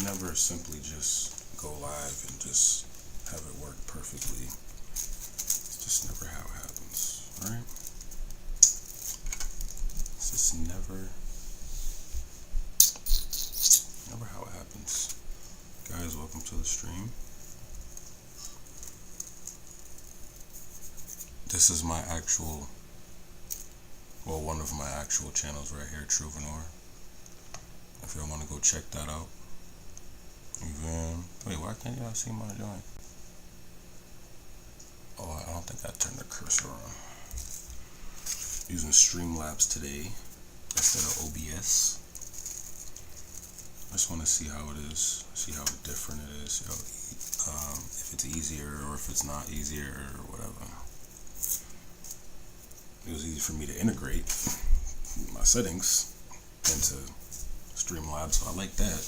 never simply just go live and just have it work perfectly. It's just never how it happens, right? It's just never how it happens. Guys, welcome to the stream. This is my actual, well, one of my actual channels right here, Trouvenor. If y'all want to go check that out. Even, wait, why can't y'all see my joint? Oh, I don't think I turned the cursor on. Using Streamlabs today instead of OBS. I just want to see how it is, see how different it is, if it's easier or if it's not easier or whatever. It was easy for me to integrate my settings into Streamlabs, so I like that.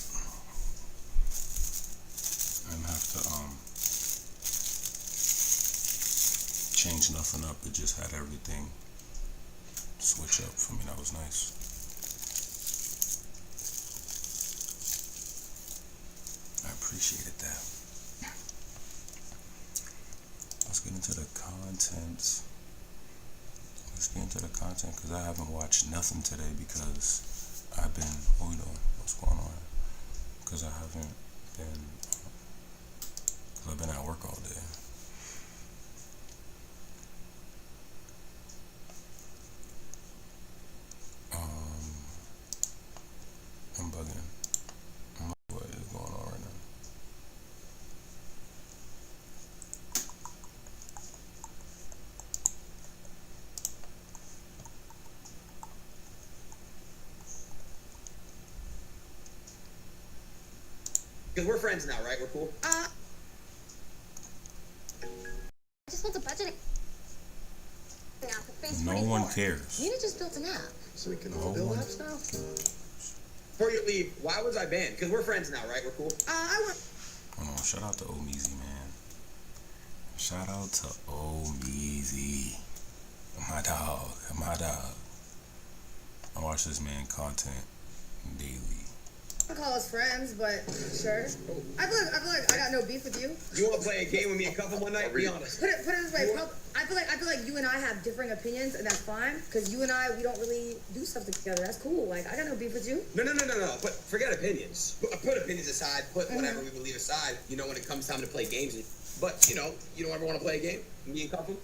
I didn't have to change nothing up, it just had everything switch up for me. That was nice. I appreciated that. Let's get into the content. Because I haven't watched nothing today because I've been, what we doing? What's going on? Because I haven't been, because I've been at work all day. I'm bugging. What is going on right now? Because we're friends now, right? We're cool? I just built a budget app for Phase No 24. one cares. Nina just built an app. So we can all build apps now? Before you leave, why was I banned? Because we're friends now, right? We're cool? I want... Hold on, shout out to Omeezy, man. Shout out to Omeezy. My dog. I watch this man content daily. I call us friends, but sure. I feel like I got no beef with you. You want to play a game with me and Cuff one night? Be honest. Put it this way. I feel like you and I have differing opinions, and that's fine. Because you and I, we don't really do stuff together. That's cool. Like, I got no beef with you. No. But forget opinions. Put opinions aside. Put whatever we believe aside. You know, when it comes time to play games. But, you don't ever want to play a game? Me and Cuff him?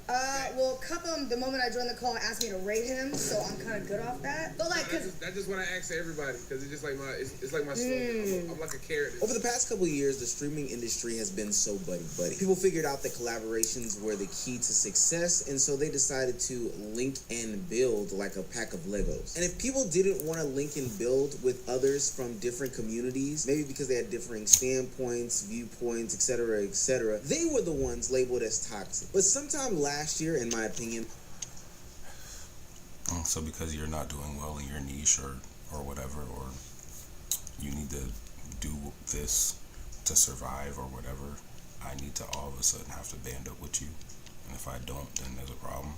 Well, Cuff him, the moment I joined the call, asked me to rate him, so I'm kind of good off that. But, like, that's just what I ask to everybody, because it's just like it's like my slogan. I'm like a character. Over the past couple of years, the streaming industry has been so buddy-buddy. People figured out that collaborations were the key to success, and so they decided to link and build like a pack of Legos. And if people didn't want to link and build with others from different communities, maybe because they had differing standpoints, viewpoints, etc., they were the ones labeled as toxic. But sometime last year, in my opinion... So because you're not doing well in your niche or whatever, or you need to do this to survive or whatever, I need to all of a sudden have to band up with you. And if I don't, then there's a problem.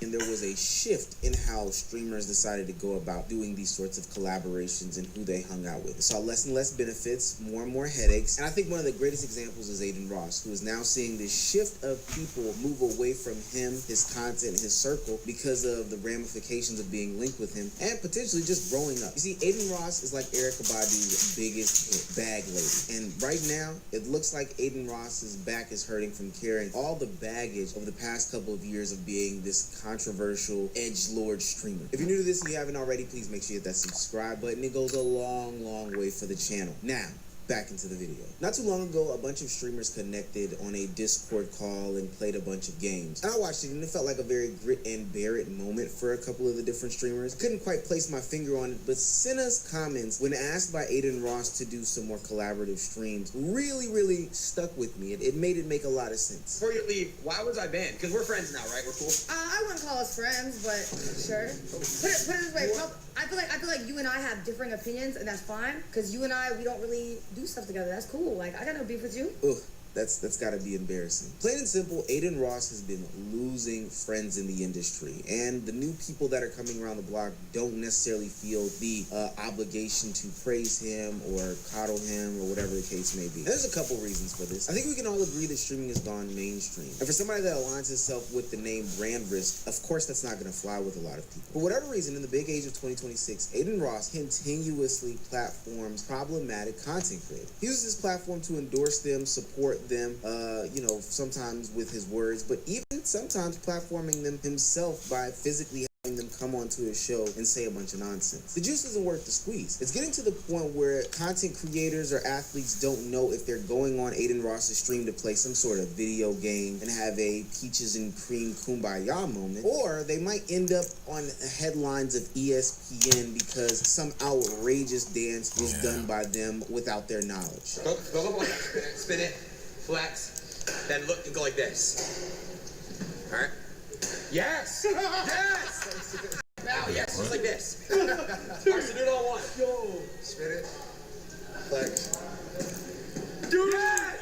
And there was a shift in how streamers decided to go about doing these sorts of collaborations and who they hung out with. It saw less and less benefits, more and more headaches. And I think one of the greatest examples is Aiden Ross, who is now seeing this shift of people move away from him, his content, his circle, because of the ramifications of being linked with him and potentially just growing up. You see, Aiden Ross is like Erykah Badu's biggest hit, Bag Lady. And right now, it looks like Aiden Ross's back is hurting from carrying all the baggage over the past couple of years of being this controversial edgelord streamer. If you're new to this and you haven't already, please make sure you hit that subscribe button. It goes a long way for the channel. Now, back into the video. Not too long ago, a bunch of streamers connected on a Discord call and played a bunch of games. And I watched it and it felt like a very grit and bear it moment for a couple of the different streamers. I couldn't quite place my finger on it, but Senna's comments when asked by Aiden Ross to do some more collaborative streams really stuck with me. It made it make a lot of sense. Before you leave, why was I banned? Because we're friends now, right? We're cool? I wouldn't call us friends, but sure. Put it this way. I feel like you and I have differing opinions, and that's fine. Because you and I, we don't really do stuff together. That's cool. Like, I got no beef with you. Ugh. That's got to be embarrassing. Plain and simple, Adin Ross has been losing friends in the industry, and the new people that are coming around the block don't necessarily feel the obligation to praise him or coddle him or whatever the case may be. And there's a couple reasons for this. I think we can all agree that streaming has gone mainstream, and for somebody that aligns himself with the name brand risk, of course that's not going to fly with a lot of people. For whatever reason, in the big age of 2026, Adin Ross continuously platforms problematic content creators. He uses his platform to endorse them, support them, sometimes with his words, but even sometimes platforming them himself by physically having them come onto his show and say a bunch of nonsense. The juice isn't worth the squeeze. It's getting to the point where content creators or athletes don't know if they're going on Adin Ross's stream to play some sort of video game and have a peaches and cream kumbaya moment, or they might end up on headlines of ESPN because some outrageous dance was done by them without their knowledge. Go up like that. Spin it, flex, then look and go like this. All right. Yes! Yes! Now, yes, just like this. All right, so do it all one. Yo! Spin it. Flex. Do it!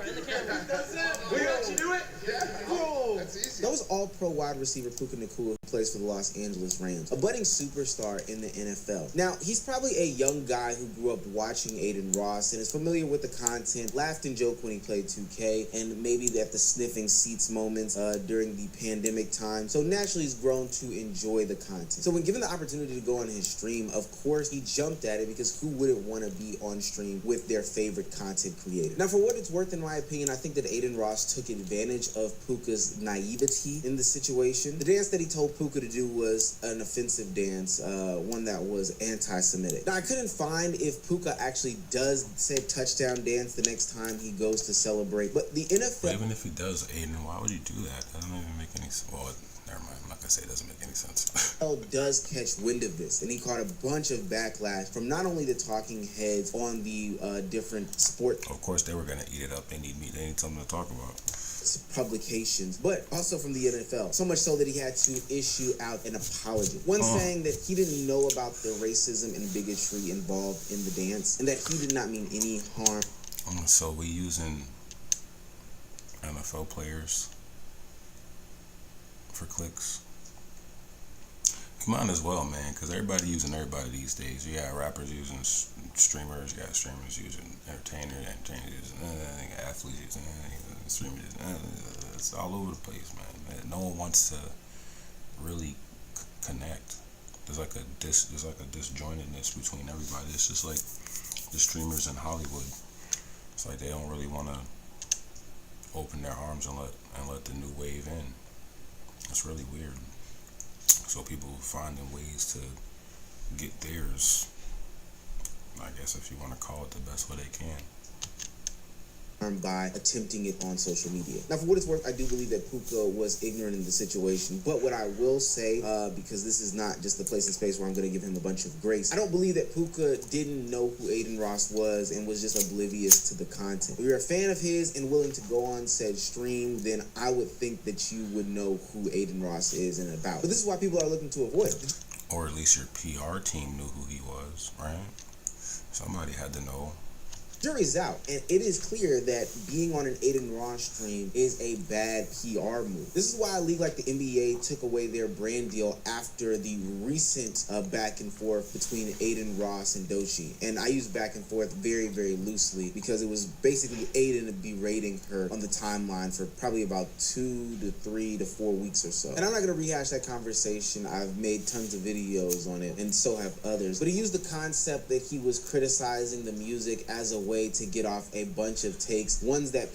In the camera. That's it. We let you do it? Yeah. Whoa! That's easy. That was all-pro wide receiver Puka Nacua, who plays for the Los Angeles Rams, a budding superstar in the NFL. Now, he's probably a young guy who grew up watching Adin Ross and is familiar with the content, laughed and joked when he played 2K, and maybe at the sniffing seats moments during the pandemic time. So naturally, he's grown to enjoy the content. So when given the opportunity to go on his stream, of course, he jumped at it because who wouldn't want to be on stream with their favorite content creator? Now, for what it's worth, in my opinion, I think that Adin Ross took advantage of Puka's naivety in the situation. The dance that he told Puka to do was an offensive dance, one that was anti-Semitic. Now, I couldn't find if Puka actually does say touchdown dance the next time he goes to celebrate, but the NFL... But even if he does, Aiden, why would you do that? That doesn't even make any sense. Well, never mind. I'm not going to say it doesn't make any sense. does catch wind of this, and he caught a bunch of backlash from not only the talking heads on the different sport... Of course, they were going to eat it up. They need meat. They need something to talk about. Publications, but also from the NFL, so much so that he had to issue out an apology. One saying that he didn't know about the racism and bigotry involved in the dance, and that he did not mean any harm. So we using NFL players for clicks? You might as well, man, because everybody using everybody these days. You got rappers using streamers, you got streamers using entertainers using athletes using streamers. It's all over the place, man. No one wants to really connect. There's like a disjointedness between everybody. It's just like the streamers in Hollywood. It's like they don't really want to open their arms and let the new wave in. It's really weird. So people finding ways to get theirs, I guess, if you want to call it, the best way they can. By attempting it on social media. Now, for what it's worth, I do believe that Puka was ignorant in the situation, but what I will say, because this is not just the place and space where I'm going to give him a bunch of grace, I don't believe that Puka didn't know who Adin Ross was and was just oblivious to the content. If you're a fan of his and willing to go on said stream, then I would think that you would know who Adin Ross is and about. But this is why people are looking to avoid it. Or at least your PR team knew who he was, right? Somebody had to know. Jury's out, and it is clear that being on an Adin Ross stream is a bad PR move. This is why a league like the NBA took away their brand deal after the recent back and forth between Adin Ross and Doechii. And I use back and forth very, very loosely because it was basically Adin berating her on the timeline for probably about 2 to 3 to 4 weeks or so. And I'm not going to rehash that conversation. I've made tons of videos on it, and so have others. But he used the concept that he was criticizing the music as a way to get off a bunch of takes, ones that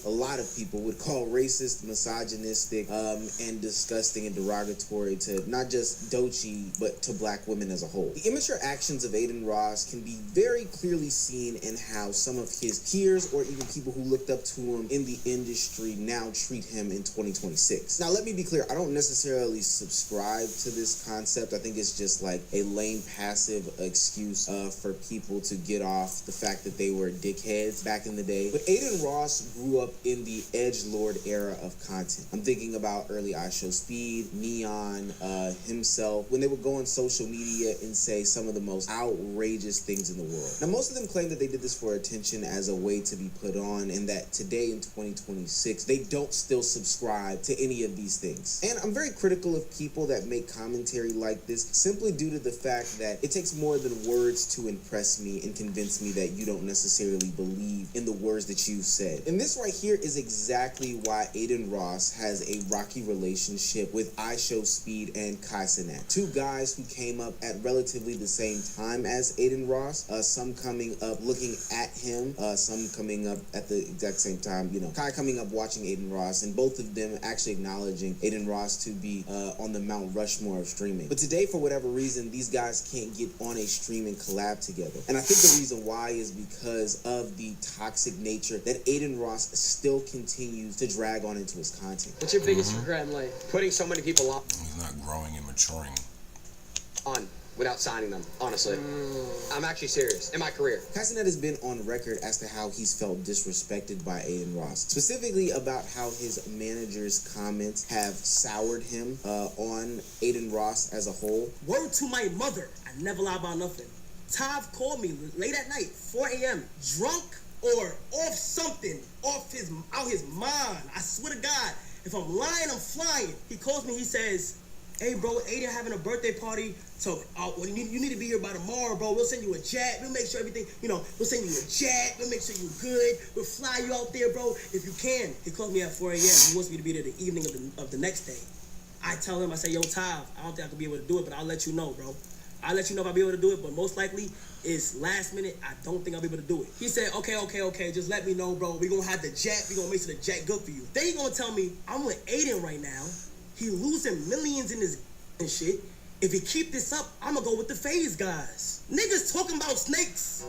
a lot of people would call racist, misogynistic, and disgusting and derogatory to not just Doechii, but to black women as a whole. The immature actions of Adin Ross can be very clearly seen in how some of his peers or even people who looked up to him in the industry now treat him in 2026. Now, let me be clear, I don't necessarily subscribe to this concept. I think it's just like a lame, passive excuse for people to get off the fact that they were dickheads back in the day. But Aiden Ross grew up in the edgelord era of content. I'm thinking about early iShowSpeed, Neon, himself, when they would go on social media and say some of the most outrageous things in the world. Now, most of them claim that they did this for attention as a way to be put on, and that today in 2026, they don't still subscribe to any of these things. And I'm very critical of people that make commentary like this simply due to the fact that it takes more than words to impress me and convince me that you don't necessarily believe in the words that you've said. And this right here is exactly why Aiden Ross has a rocky relationship with iShowSpeed and Kai Cenat, two guys who came up at relatively the same time as Aiden Ross, some coming up looking at him, some coming up at the exact same time, you know, Kai coming up watching Aiden Ross, and both of them actually acknowledging Aiden Ross to be on the Mount Rushmore of streaming. But today, for whatever reason, these guys can't get on a stream and collab together. And I think the reason why is because of the toxic nature that Aiden Ross still continues to drag on into his content. What's your biggest regret in life? Putting so many people on He's not growing and maturing. Without signing them, honestly. I'm actually serious. In my career. Kai Cenat has been on record as to how he's felt disrespected by Aiden Ross, specifically about how his manager's comments have soured him on Aiden Ross as a whole. Word to my mother, I never lie about nothing. Tav called me late at night, 4 a.m., drunk or off something, out his mind. I swear to God, if I'm lying, I'm flying. He calls me, he says, hey bro, Aiden having a birthday party, so you need to be here by tomorrow, bro. We'll send you a jet. We'll make sure everything, we'll send you a jet. We'll make sure you're good. We'll fly you out there, bro, if you can. He calls me at 4 a.m. He wants me to be there the evening of the next day. I tell him, I say, yo, Tav, I don't think I could be able to do it, but I'll let you know, bro. I'll let you know if I'll be able to do it, but most likely, it's last minute. I don't think I'll be able to do it. He said, okay, just let me know, bro. We're going to have the jet. We're going to make sure the jet good for you. Then he going to tell me, I'm with Aiden right now. He losing millions in his and shit. If he keep this up, I'm gonna go with the FaZe guys. Niggas talking about snakes.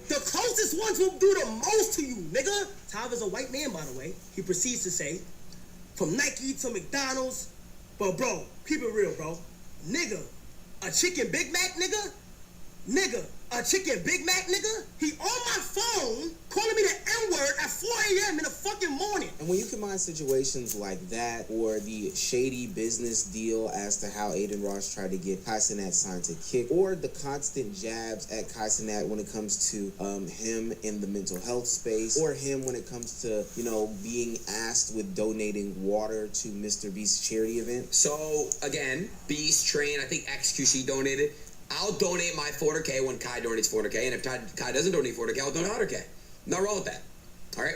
The closest ones will do the most to you, nigga. Tav is a white man, by the way. He proceeds to say, from Nike to McDonald's, but bro, keep it real, bro. Nigga, a chicken Big Mac, nigga? Nigga, a chicken Big Mac, nigga? He on my phone calling me the N-word at 4 a.m. in the fucking morning. And when you combine situations like that, or the shady business deal as to how Aiden Ross tried to get Kai Cenat signed to Kick, or the constant jabs at Kai Cenat when it comes to him in the mental health space, or him when it comes to, being asked with donating water to Mr. Beast's charity event. So, again, Beast, Train, I think XQC donated. I'll donate my 400K when Kai donates 400K, and if Kai doesn't donate 400K, I'll donate 100K. Nothing wrong with that. All right?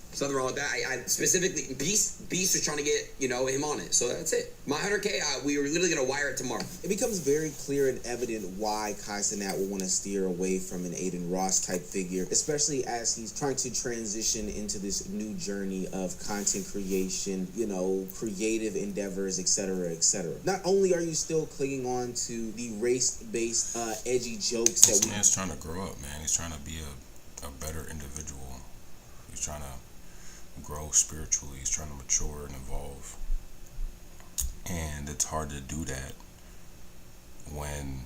There's nothing wrong with that. I specifically, Beast was trying to get, him on it. So that's it. My 100K, we were literally going to wire it tomorrow. It becomes very clear and evident why Kai Cenat will want to steer away from an Aiden Ross type figure, especially as he's trying to transition into this new journey of content creation, creative endeavors, etc., etc. Not only are you still clinging on to the race-based edgy jokes that This man's trying to grow up, man. He's trying to be a better individual. He's trying to grow spiritually. He's trying to mature and evolve. And it's hard to do that when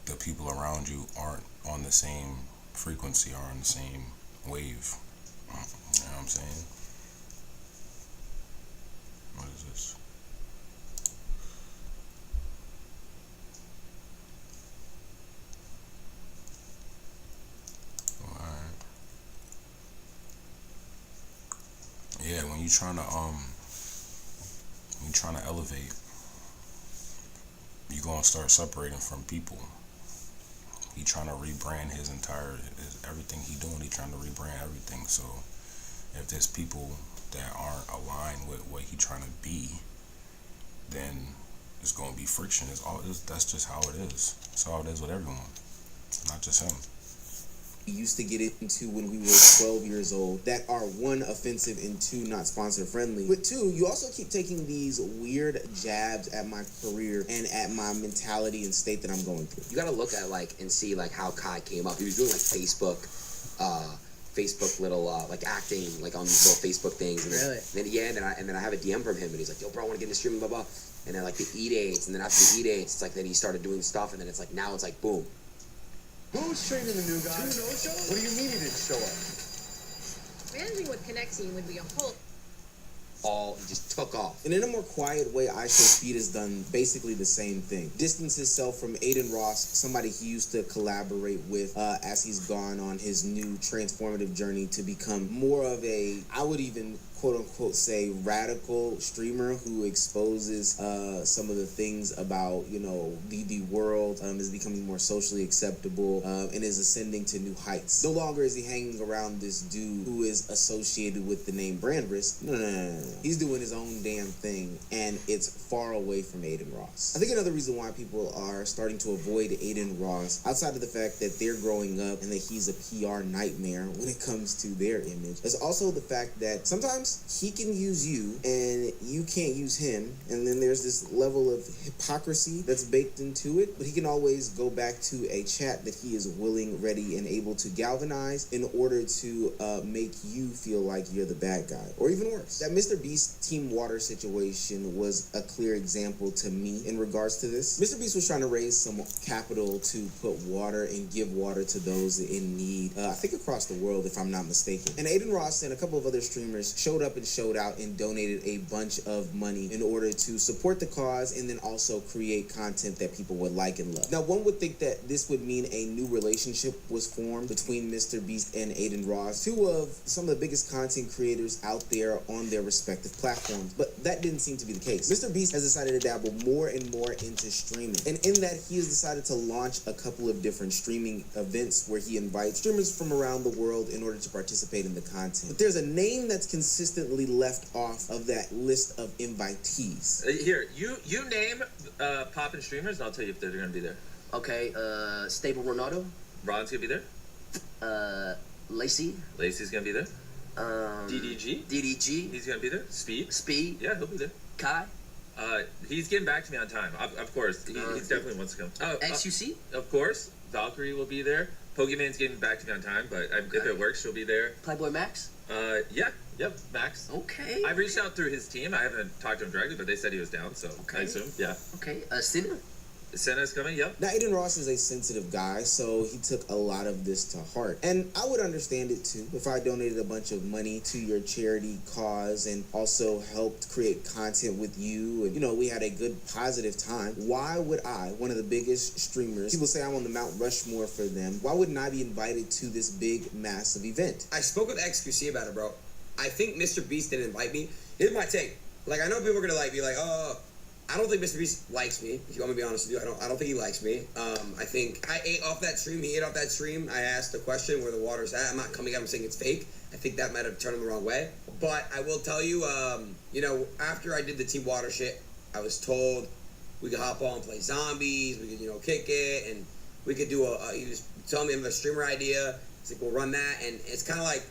the people around you aren't on the same frequency or on the same wave. You know what I'm saying? What is this? Yeah, when you're trying to elevate, you're gonna start separating from people. He trying to rebrand everything he doing. He trying to rebrand everything. So if there's people that aren't aligned with what he trying to be, then it's gonna be friction. That's just how it is. That's how it is with everyone, not just him. we used to get into when we were 12 years old that are, one, offensive and two, not sponsor friendly. But two, you also keep taking these weird jabs at my career and at my mentality and state that I'm going through. You gotta look at and see how Kai came up. He was doing Facebook little acting on these little Facebook things. And Really? And then I have a DM from him and he's like, yo bro, I wanna get in the streaming, blah blah. And then the E-dates, and then after the E-dates, it's then he started doing stuff, and then it's now it's boom. Who's streaming the new guy? What do you mean he didn't show up? Managing with connecting would be a whole. He just took off. And in a more quiet way, I Show Speed has done basically the same thing. Distanced himself from Aiden Ross, somebody he used to collaborate with as he's gone on his new transformative journey to become more of a, I would even quote-unquote say, radical streamer who exposes some of the things about, you know, the world, is becoming more socially acceptable, and is ascending to new heights. No longer is he hanging around this dude who is associated with the name Brand Risk. No. He's doing his own damn thing, and it's far away from Aiden Ross. I think another reason why people are starting to avoid Aiden Ross, outside of the fact that they're growing up and that he's a PR nightmare when it comes to their image, is also the fact that sometimes he can use you and you can't use him, and then there's this level of hypocrisy that's baked into it, but he can always go back to a chat that he is willing, ready, and able to galvanize in order to make you feel like you're the bad guy. Or even worse, that Mr. Beast Team Water situation was a clear example to me in regards to this. Mr. Beast was trying to raise some capital to put water and give water to those in need, I think across the world if I'm not mistaken. And Aiden Ross and a couple of other streamers showed up and showed out and donated a bunch of money in order to support the cause and then also create content that people would like and love. Now, one would think that this would mean a new relationship was formed between Mr. Beast and Aiden Ross, two of some of the biggest content creators out there on their respective platforms, but that didn't seem to be the case. Mr. Beast has decided to dabble more and more into streaming, and in that he has decided to launch a couple of different streaming events where he invites streamers from around the world in order to participate in the content. But there's a name that's consistently left off of that list of invitees. Here, you name poppin' streamers, and I'll tell you if they're gonna be there. Okay, Stable Ronaldo. Ron's gonna be there. Lacey. Lacey's gonna be there. DDG. He's gonna be there. Speed. Yeah, he'll be there. Kai. He's getting back to me on time. Of course, he definitely wants to come. XUC. Of course, Valkyrie will be there. Pokemon's getting back to me on time, but if it works, she'll be there. Playboy Max. Yep, Max. Okay. I reached out through his team. I haven't talked to him directly, but they said he was down, so I assume, yeah. Okay, Senna. Senna's coming, yep. Now, Aiden Ross is a sensitive guy, so he took a lot of this to heart. And I would understand it too if I donated a bunch of money to your charity cause and also helped create content with you. And, you know, we had a good, positive time. Why would I, one of the biggest streamers, people say I'm on the Mount Rushmore for them, why wouldn't I be invited to this big, massive event? I spoke with XQC about it, bro. I think Mr. Beast didn't invite me. Here's my take. Like, I know people are gonna be like, oh, I don't think Mr. Beast likes me. If you want me to be honest with you, I don't think he likes me. I think I ate off that stream. He ate off that stream. I asked the question where the water's at. I'm not coming out and saying it's fake. I think that might have turned him the wrong way. But I will tell you, you know, after I did the Team Water shit, I was told we could hop on and play zombies. We could, you know, kick it, and we could do he was telling me I have a streamer idea. He's like, we'll run that, and it's kind of like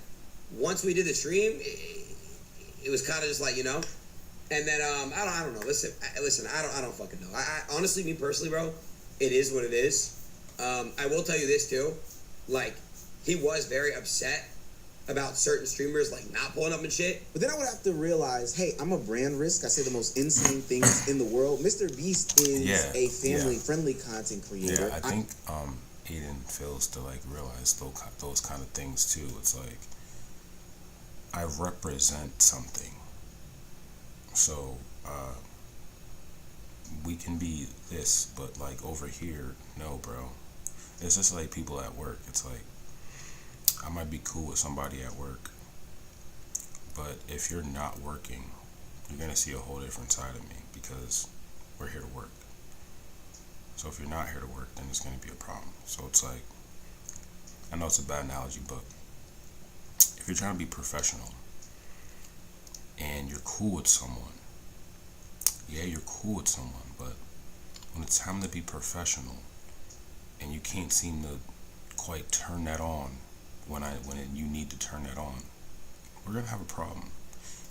once we did the stream, it was kind of just like, you know. And then I don't know. Listen. I don't fucking know. I honestly, me personally, bro, it is what it is. I will tell you this too. Like, he was very upset about certain streamers like not pulling up and shit. But then I would have to realize, hey, I'm a brand risk. I say the most insane things in the world. Mr. Beast is a family-friendly content creator. Yeah, I think Aiden fails to like realize those kind of things too. It's like I represent something. So, we can be this, but like over here, no, bro. It's just like people at work. It's like, I might be cool with somebody at work, but if you're not working, you're gonna see a whole different side of me because we're here to work. So if you're not here to work, then it's gonna be a problem. So it's like, I know it's a bad analogy, but if you're trying to be professional, and you're cool with someone, yeah, you're cool with someone, but when it's time to be professional and you can't seem to quite turn that on when you need to turn that on, we're gonna have a problem.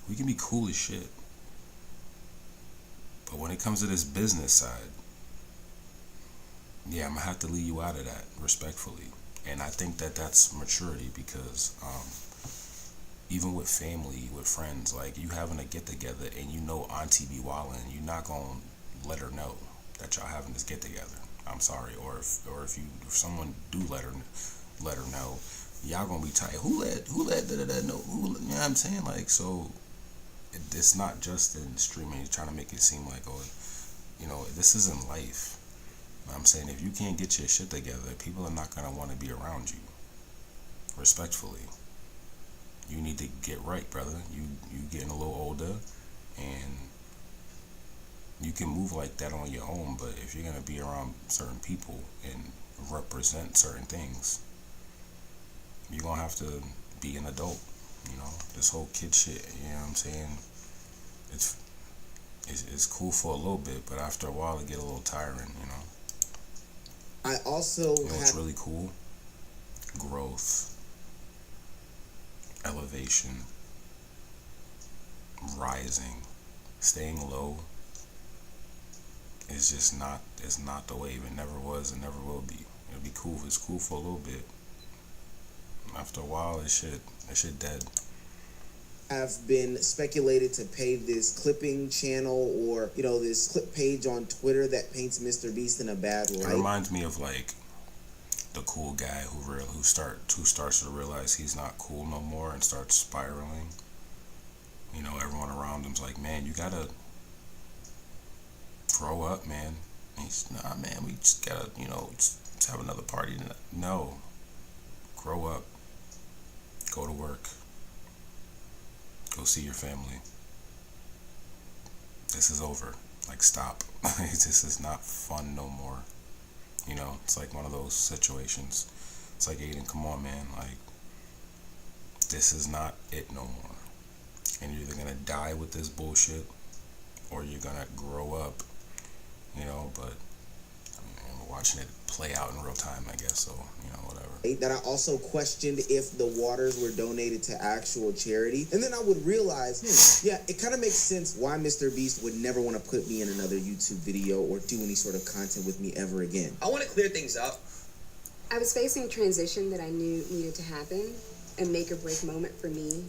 We can be cool as shit, but when it comes to this business side, yeah, I'm gonna have to leave you out of that respectfully. And I think that that's maturity because even with family, with friends, like you having a get together and you know Auntie be wildin', you're not gonna let her know that y'all having this get together. I'm sorry. Or if someone do let her know, y'all gonna be tight. Who let no, who, you know what I'm saying? Like, so it's not just in streaming. He's trying to make it seem like, oh, you know, this isn't life. I'm saying, if you can't get your shit together, people are not gonna want to be around you. Respectfully, you need to get right, brother. You getting a little older, and you can move like that on your own. But if you're gonna be around certain people and represent certain things, you're gonna have to be an adult. You know, this whole kid shit. You know what I'm saying? It's cool for a little bit, but after a while, it get a little tiring. You know. I also You know what's really cool? Growth, elevation, rising. Staying low is just not, it's not the wave. It never was and never will be. It'll be cool. It's cool for a little bit. After a while, it shit dead. have been speculated to pay this clipping channel or, you know, this clip page on Twitter that paints Mr. Beast in a bad light. It reminds me of like the cool guy who starts to realize he's not cool no more and starts spiraling. You know, everyone around him's like, man, you gotta grow up, man. And he's, nah, man, we just gotta, you know, just have another party tonight. No, grow up, go to work, go see your family. This is over. Like, stop. This is not fun no more. You know, it's like one of those situations. It's like, Aiden, come on, man. Like, this is not it no more. And you're either gonna die with this bullshit, or you're gonna grow up. You know, but I mean, we're watching it play out in real time, I guess. So, you know, whatever. That I also questioned if the waters were donated to actual charity. And then I would realize, yeah, it kind of makes sense why Mr. Beast would never want to put me in another YouTube video or do any sort of content with me ever again. I want to clear things up. I was facing a transition that I knew needed to happen, a make or break moment for me.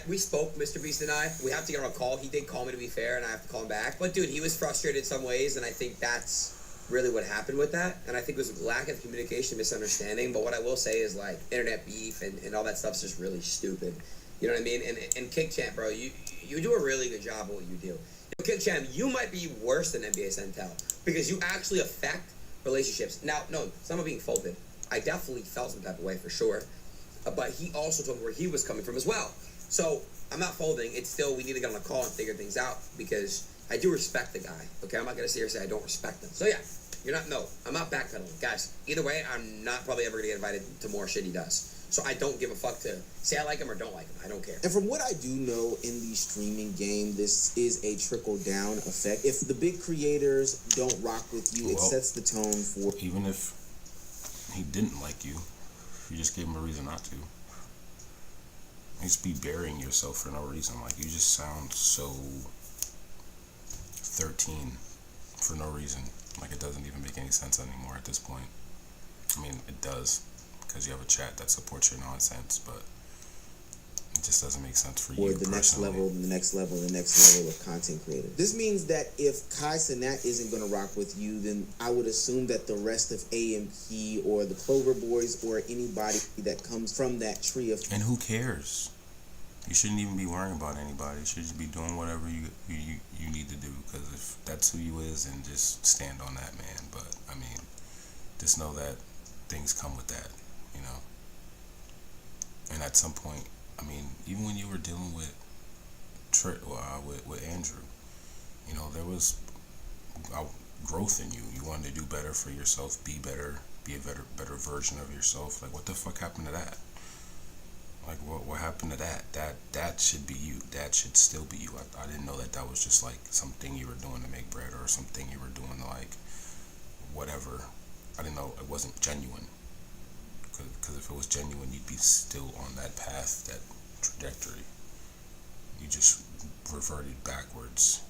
We spoke, Mr. Beast and I. We have to get on a call. He did call me, to be fair, and I have to call him back. But, dude, he was frustrated in some ways, and I think that's really what happened with that. And I think it was lack of communication, misunderstanding. But what I will say is, like, internet beef and all that stuff's just really stupid. You know what I mean? And Kick Champ, bro, you do a really good job of what you do. Kick Champ, you might be worse than NBA Centel because you actually affect relationships. Now, no, some are being folded. I definitely felt some type of way for sure. But he also told me where he was coming from as well. So I'm not folding. It's still, we need to get on a call and figure things out because I do respect the guy. Okay, I'm not gonna sit here and say I don't respect him. So yeah, I'm not backpedaling, guys. Either way, I'm not probably ever gonna get invited to more shit he does. So I don't give a fuck to say I like him or don't like him. I don't care. And from what I do know in the streaming game, this is a trickle-down effect. If the big creators don't rock with you, it sets the tone for... Even if he didn't like you, you just gave him a reason not to. You just be burying yourself for no reason. Like, you just sound so 13 for no reason. Like, it doesn't even make any sense anymore at this point. I mean, it does, because you have a chat that supports your nonsense, but it just doesn't make sense for you or the next level, the next level, the next level of content creator. This means that if Kai Cenat isn't going to rock with you, then I would assume that the rest of AMP or the Clover Boys or anybody that comes from that tree of... And who cares? You shouldn't even be worrying about anybody. You should just be doing whatever you need to do, because if that's who you is, then just stand on that, man. But, I mean, just know that things come with that, you know? And at some point, I mean, even when you were dealing with Andrew, you know, there was growth in you. You wanted to do better for yourself, be better, be a better version of yourself. Like, what the fuck happened to that? Like, what happened to that? That should be you. That should still be you. I didn't know that was just like something you were doing to make bread or something you were doing to, like, whatever. I didn't know it wasn't genuine. Because if it was genuine, you'd be still on that path, that trajectory. You just reverted backwards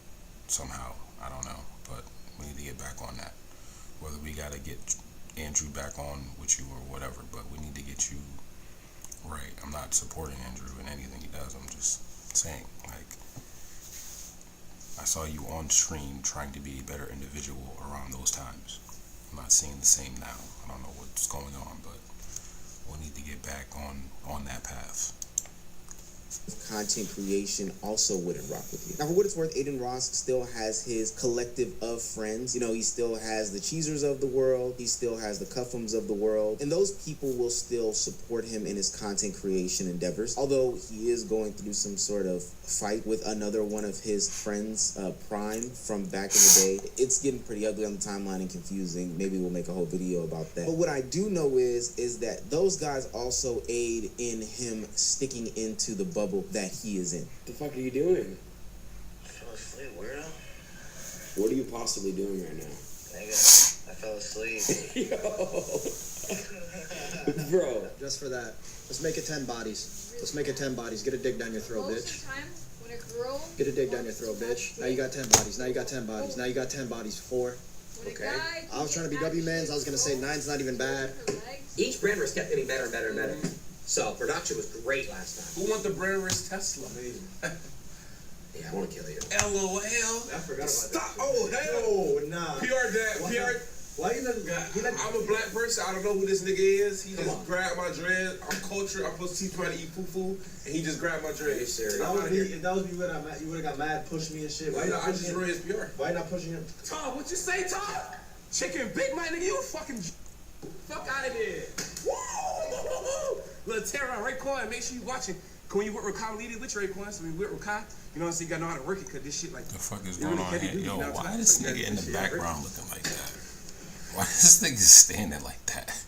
somehow. I don't know. But we need to get back on that. Whether we got to get Andrew back on with you or whatever, but we need to get you right. I'm not supporting Andrew in anything he does. I'm just saying, like, I saw you on stream trying to be a better individual around those times. I'm not seeing the same now. I don't know what's going on, but we'll need to get back on that path. Content creation also wouldn't rock with you. Now, for what it's worth, Aiden Ross still has his collective of friends. You know, he still has the Cheezers of the world. He still has the Cuffums of the world. And those people will still support him in his content creation endeavors. Although he is going through some sort of fight with another one of his friends, Prime, from back in the day. It's getting pretty ugly on the timeline and confusing. Maybe we'll make a whole video about that. But what I do know is that those guys also aid in him sticking into the bubble that he is in. What the fuck are you doing? I fell asleep, weirdo. What are you possibly doing right now? Nigga, I fell asleep. Yo. Bro. Just for that. Let's make it 10 bodies. Let's make it 10 bodies. Get a dig down your throat, Most bitch. of the time, when a girl Get a dig down your throat, bitch. Now you got 10 bodies. Now you got 10 bodies. Now you got 10 bodies. 4. Okay. I was trying to be W-mans. I was going to say 9's not even bad. Each brand risk kept getting better and better and better. So production was great last time. Who want the brand risk Tesla? Yeah, I want to kill you. LOL. I forgot about Stop. that. Oh, hell. Oh, nah. PR dad. PR. Why you not? I'm a black person. I don't know who this nigga is. He just grabbed my dread. I'm cultured. I'm supposed to teach somebody to eat fufu, and he just grabbed my dread. If that was me, if that was me, you would have got mad, pushed me and shit. Why not? I just ruined his PR. Why you not pushing him? Todd, what you say, Todd? Chicken Big Mike, nigga, you a fucking fuck out of here. Woo! Little Tara on Raekwon, make sure you watching. When you work with Kyle Leedy with Raekwon, so we work with Kai, you know what I'm saying? You gotta know how to work it, cause this shit like The fuck is going on here? Yo, why this nigga in the background looking like that? Why this nigga standing like that?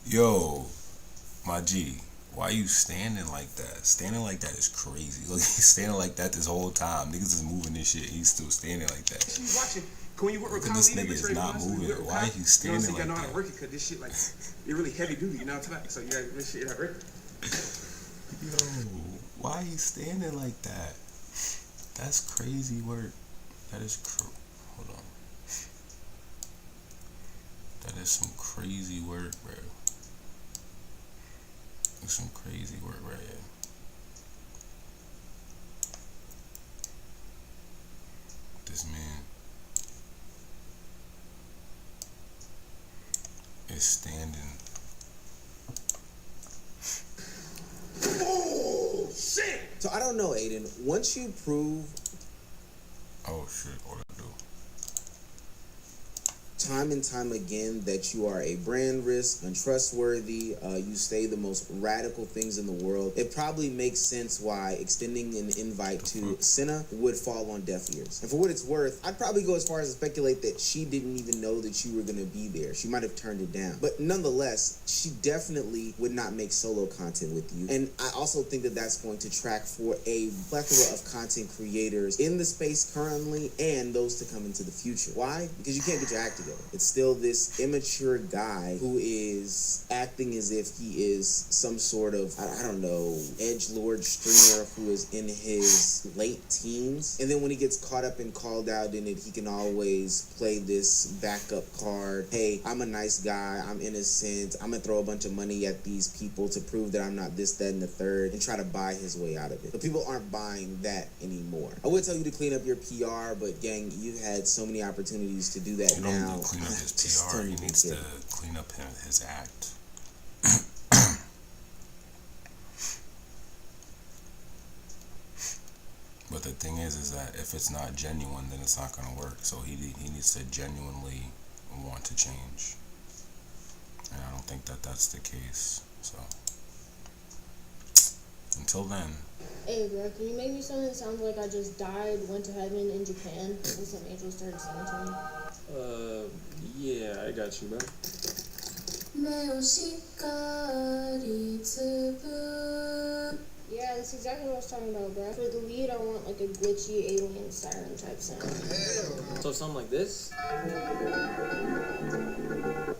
Yo, my G, why you standing like that? Standing like that is crazy. Look, he's standing like that this whole time. Niggas is moving this shit. He's still standing like that. You watching? When you work with Kyle This Leedy nigga with is not Raekwon, so we moving. work with Why Kai, he standing you know what I'm saying? You gotta know how like to work it, cause this shit like it really heavy duty, you know what I'm saying? So you gotta this shit hurt. Yo, why he standing like that? That's crazy work. That is hold on. That is some crazy work, bro. That's some crazy work right here. This man is standing. Oh shit! So I don't know, Aiden. Once you prove Oh shit, what I do? time and time again that you are a brand risk, untrustworthy, you say the most radical things in the world, it probably makes sense why extending an invite to Senna would fall on deaf ears. And for what it's worth, I'd probably go as far as to speculate that she didn't even know that you were going to be there. She might have turned it down. But nonetheless, she definitely would not make solo content with you. And I also think that that's going to track for a plethora of content creators in the space currently and those to come into the future. Why? Because you can't get your act together. It's still this immature guy who is acting as if he is some sort of, I don't know, edgelord streamer who is in his late teens. And then when he gets caught up and called out in it, he can always play this backup card. Hey, I'm a nice guy. I'm innocent. I'm going to throw a bunch of money at these people to prove that I'm not this, that, and the third, and try to buy his way out of it. But people aren't buying that anymore. I would tell you to clean up your PR, but gang, you've had so many opportunities to do that You now. don't need to clean up his PR. He needs to clean up his act. But the thing is that if it's not genuine, then it's not going to work. So he needs to genuinely want to change. And I don't think that that's the case. So until then. Hey, bro, can you make me something that sounds like I just died, went to heaven in Japan, and some angels started singing to me? Yeah, I got you, bro. Yeah, that's exactly what I was talking about, bro. For the lead, I want like a glitchy alien siren type sound. So something like this?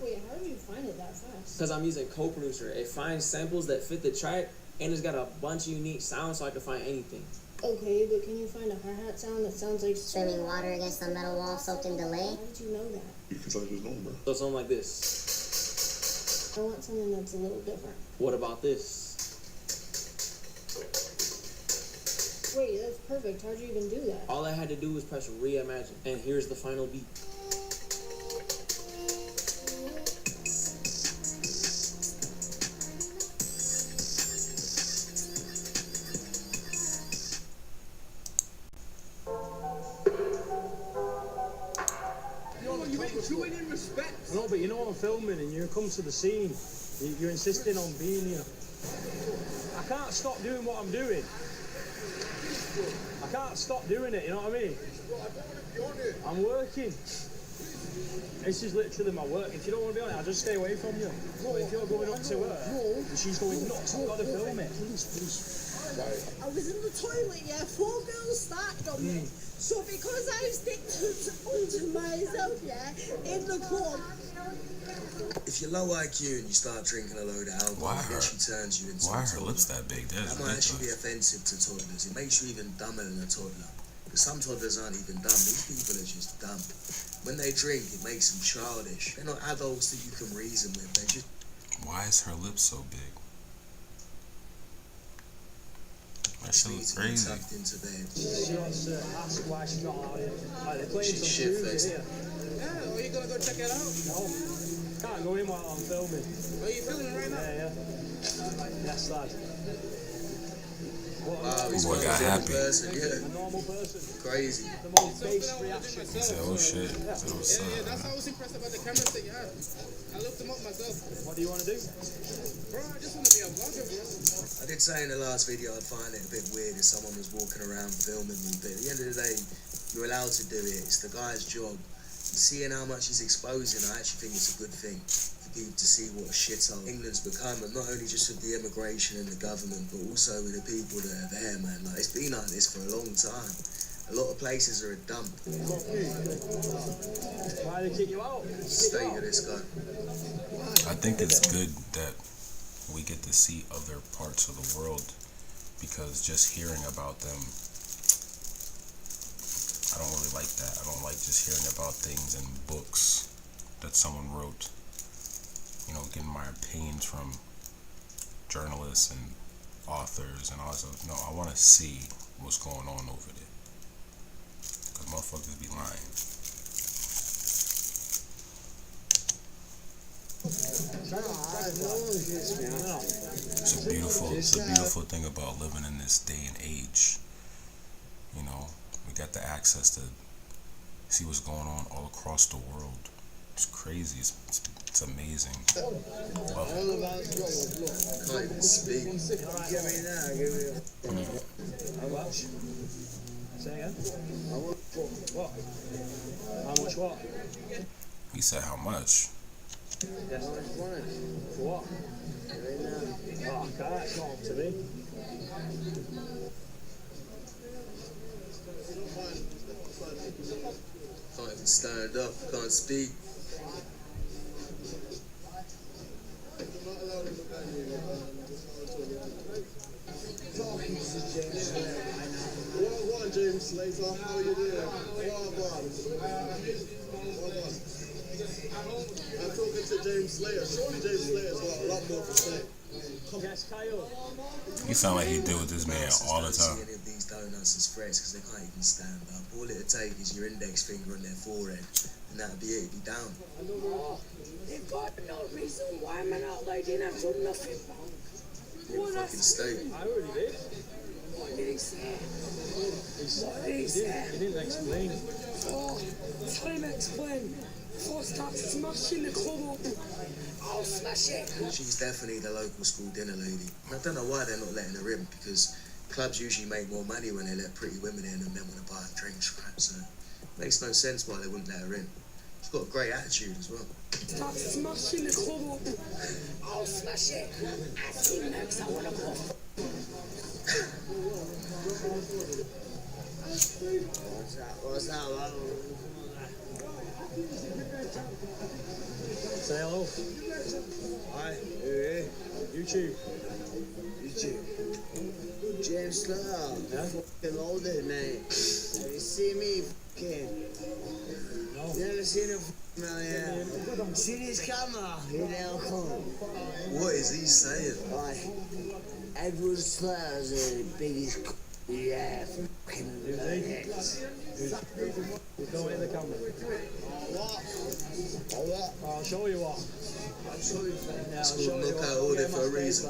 Wait, how did you find it that fast? Because I'm using Co-Producer. It finds samples that fit the track, and it's got a bunch of unique sounds, so I can find anything. Okay, but can you find a hi-hat sound that sounds like Streaming water against the metal wall soaked in delay? How did you know that? Because I was known, bro. So something like this. I want something that's a little different. What about this? Wait, that's perfect. How'd you even do that? All I had to do was press reimagine, and here's the final beat. You ain't in respect. No, but you know I'm filming and you come to the scene. You're insisting on being here. I can't stop doing what I'm doing. I can't stop doing it, you know what I mean? I'm working. This is literally my work. If you don't want to be on it, I'll just stay away from you. But if you're going up to her and she's going nuts, I've got to film it. I was in the toilet, yeah, 4 girls started on me. So because I stick onto myself, yeah, in the club. If you're low IQ and you start drinking a load of alcohol, it actually turns you into Why are her lips that big? That might actually be offensive to toddlers. It makes you even dumber than a toddler. Because some toddlers aren't even dumb. These people are just dumb. When they drink, it makes them childish. They're not adults that you can reason with. They're just... Why is her lips so big? That shit looks crazy. Tucked into bed. She wants to ask why she's not out here. Like, they're playing some shit tunes faced. here. Yeah, are you gonna go check it out? No. Can't go in while I'm filming. Are you filming right now? Yeah. Yes, lad. Wow, he's boy got happy. Person, yeah. A normal person. Crazy. The most base reaction. He said, oh shit. That's what's up. That's how I was impressed about the cameras that you had. I looked them up myself. What do you want to do? Bro, I just want to be a vlogger, bro. I did say in the last video I'd find it a bit weird if someone was walking around filming me, but at the end of the day, you're allowed to do it. It's the guy's job. Seeing how much he's exposing, I actually think it's a good thing for people to see what a shithole England's become, and not only just with the immigration and the government, but also with the people that are there, man. Like, it's been like this for a long time. A lot of places are a dump. Why they kick you out? State of this guy. I think it's good that we get to see other parts of the world, because just hearing about them, I don't really like that. I don't like just hearing about things in books that someone wrote. You know, getting my opinions from journalists and authors and all that stuff. No, I want to see what's going on over there. Because motherfuckers be lying. It's a beautiful thing about living in this day and age. You know, we got the access to see what's going on all across the world. It's crazy. It's amazing. Love it. Can't even speak. Give me that. Give me that. How much? Say again? What? How much what? He said how much? Yes. For what? Oh, God, it's not up to me. Can't even stand up. Can't speak. What, James Slater? How are you doing? I'm talking to James Slater. Surely James Slater's got a lot more to say. Yes, Kyle. You sound like he deal with this man all the time. Any of these donuts as threats because they can't even stand up. All it'll take is your index finger on their forehead, and that'll be it. Be down. They've got no reason why I'm not like they have done nothing wrong. You're fucking stupid. I already did. What did he say? What did he He say? didn't explain. Oh, tell him to explain. Before I start smashing the club up, I'll smash it. She's definitely the local school dinner lady. And I don't know why they're not letting her in, because clubs usually make more money when they let pretty women in and men want to buy drinks, right? So it makes no sense why they wouldn't let her in. She's got a great attitude as well. Start smashing the club up, I'll smash it. See you next, I wanna go. What's up? Say hello. Hi. Hey. YouTube. James Slater. Yeah? Fucking loaded, man. Have you seen me? Fucking. No. You never seen a man? See this camera? You never come. What is he saying? Right. Edward Slater's the biggest Yeah, fucking love it. Don't hit the camera. I'll show you what. I'll show you. Yeah, It's called knockout order for a reason.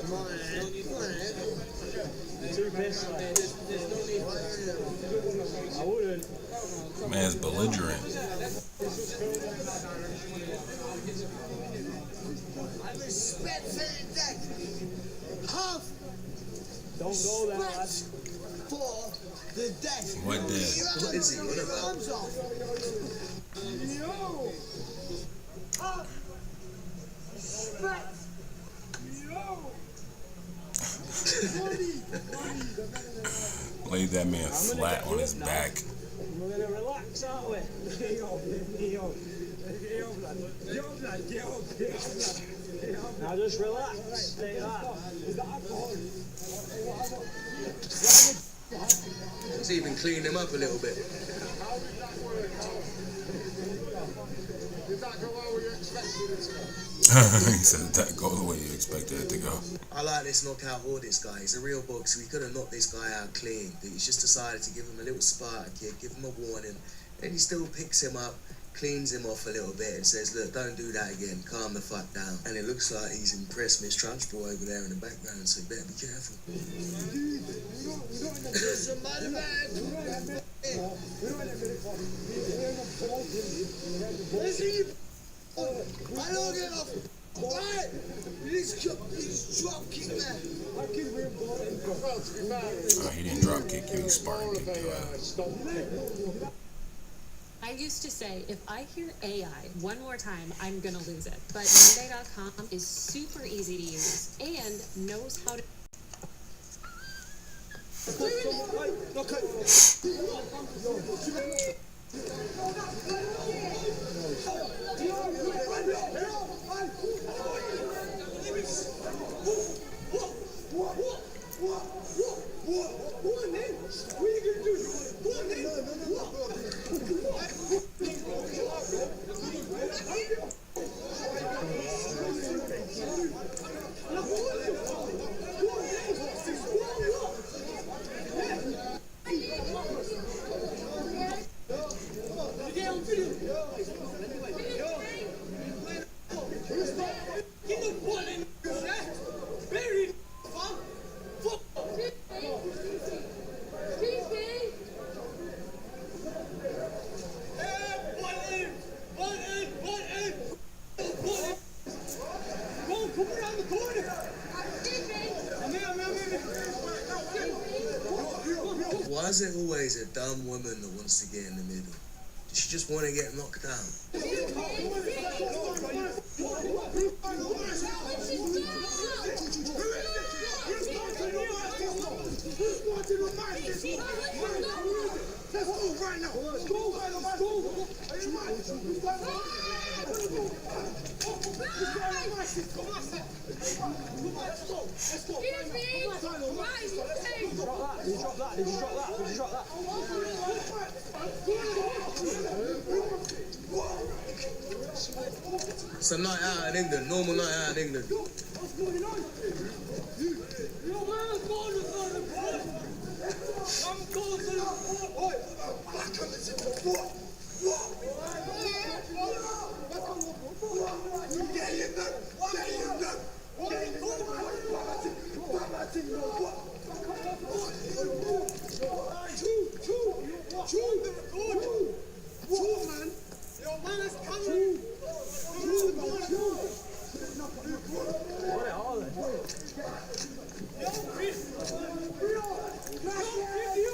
Come on, man. You're too pissed. I wouldn't. Man's belligerent. I respect that. Half. Don't go there, lad. For the death. What did? What is he? What about? Arms off. Yo. Respect. Laid that man flat on his back. We're gonna relax, aren't we? Now just relax. Take that. Let's even clean him up a little bit. He said that go the way you expected it to go. I like this knockout Audits guy. He's a real boxer. We could have knocked this guy out clean. But he's just decided to give him a little Sparta kick, give him a warning. Then he still picks him up, cleans him off a little bit and says, look, don't do that again. Calm the fuck down. And it looks like he's impressed Miss Transport over there in the background, so you better be careful. Somebody back. I don't get off. Why? He's drop kick, man. He didn't drop kick you, he Spartan kicked you out. I used to say, if I hear AI one more time, I'm gonna lose it. But Monday.com is super easy to use and knows how to. Why is it always a dumb woman that wants to get in the middle? Does she just want to get knocked down? It's a night out in England, normal night out in England.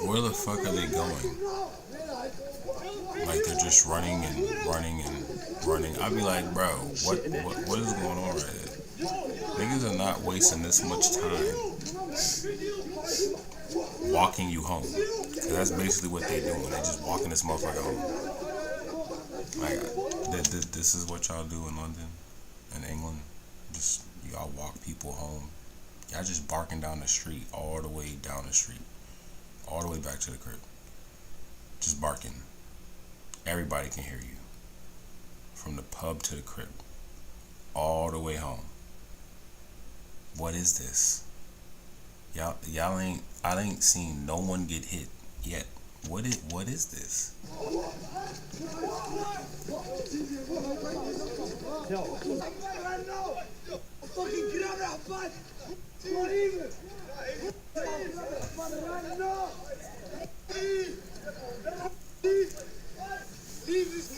Where the fuck are they going? Like they're just running and running and running. I'd be like, bro, what is going on right here? Niggas are not wasting this much time walking you home. 'Cause that's basically what they doing. They just walking this motherfucker home. Like this is what y'all do in London, in England. Just y'all walk people home. Y'all just barking down the street, all the way down the street, all the way back to the crib. Just barking. Everybody can hear you. From the pub to the crib, all the way home. What is this? I ain't seen no one get hit yet. What is this? Fucking get out of that, not even. These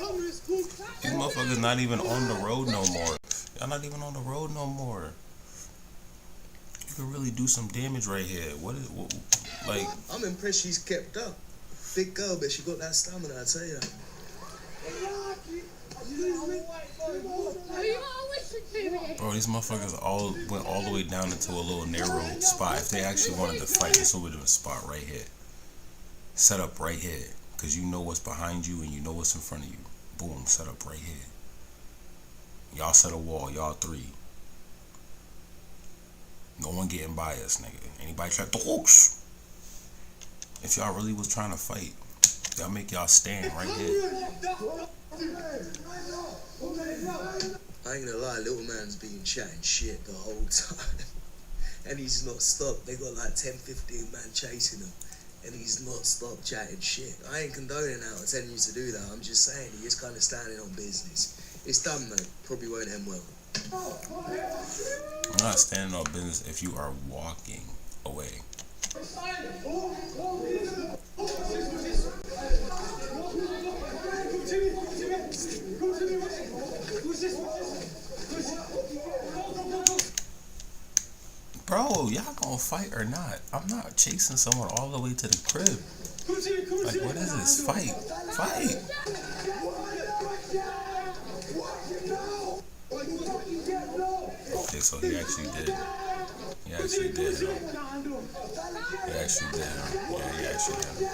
motherfuckers not even on the road no more. Y'all not even on the road no more. You can really do some damage right here. Like? I'm impressed she's kept up. Big girl, but she got that stamina, I tell you. Bro, these motherfuckers went all the way down into a little narrow spot. If they actually wanted to fight, this would have been a spot right here. Set up right here. Because you know what's behind you and you know what's in front of you. Boom, set up right here. Y'all set a wall, y'all three. No one getting by us, nigga. Anybody try to hooks? If y'all really was trying to fight, y'all make y'all stand right here. I ain't gonna lie, little man's been chatting shit the whole time. And he's not stopped. They got like 10, 15 man chasing him. And he's not stopped chatting shit. I ain't condoning how I'm telling you to do that. I'm just saying he is kind of standing on business. It's done, mate. Probably won't end well. I'm not standing on business if you are walking away. Bro, y'all gonna fight or not? I'm not chasing someone all the way to the crib. Like, what is this? Fight. Fight. Okay, so he actually did. He actually did. He actually did. Yeah, he actually did.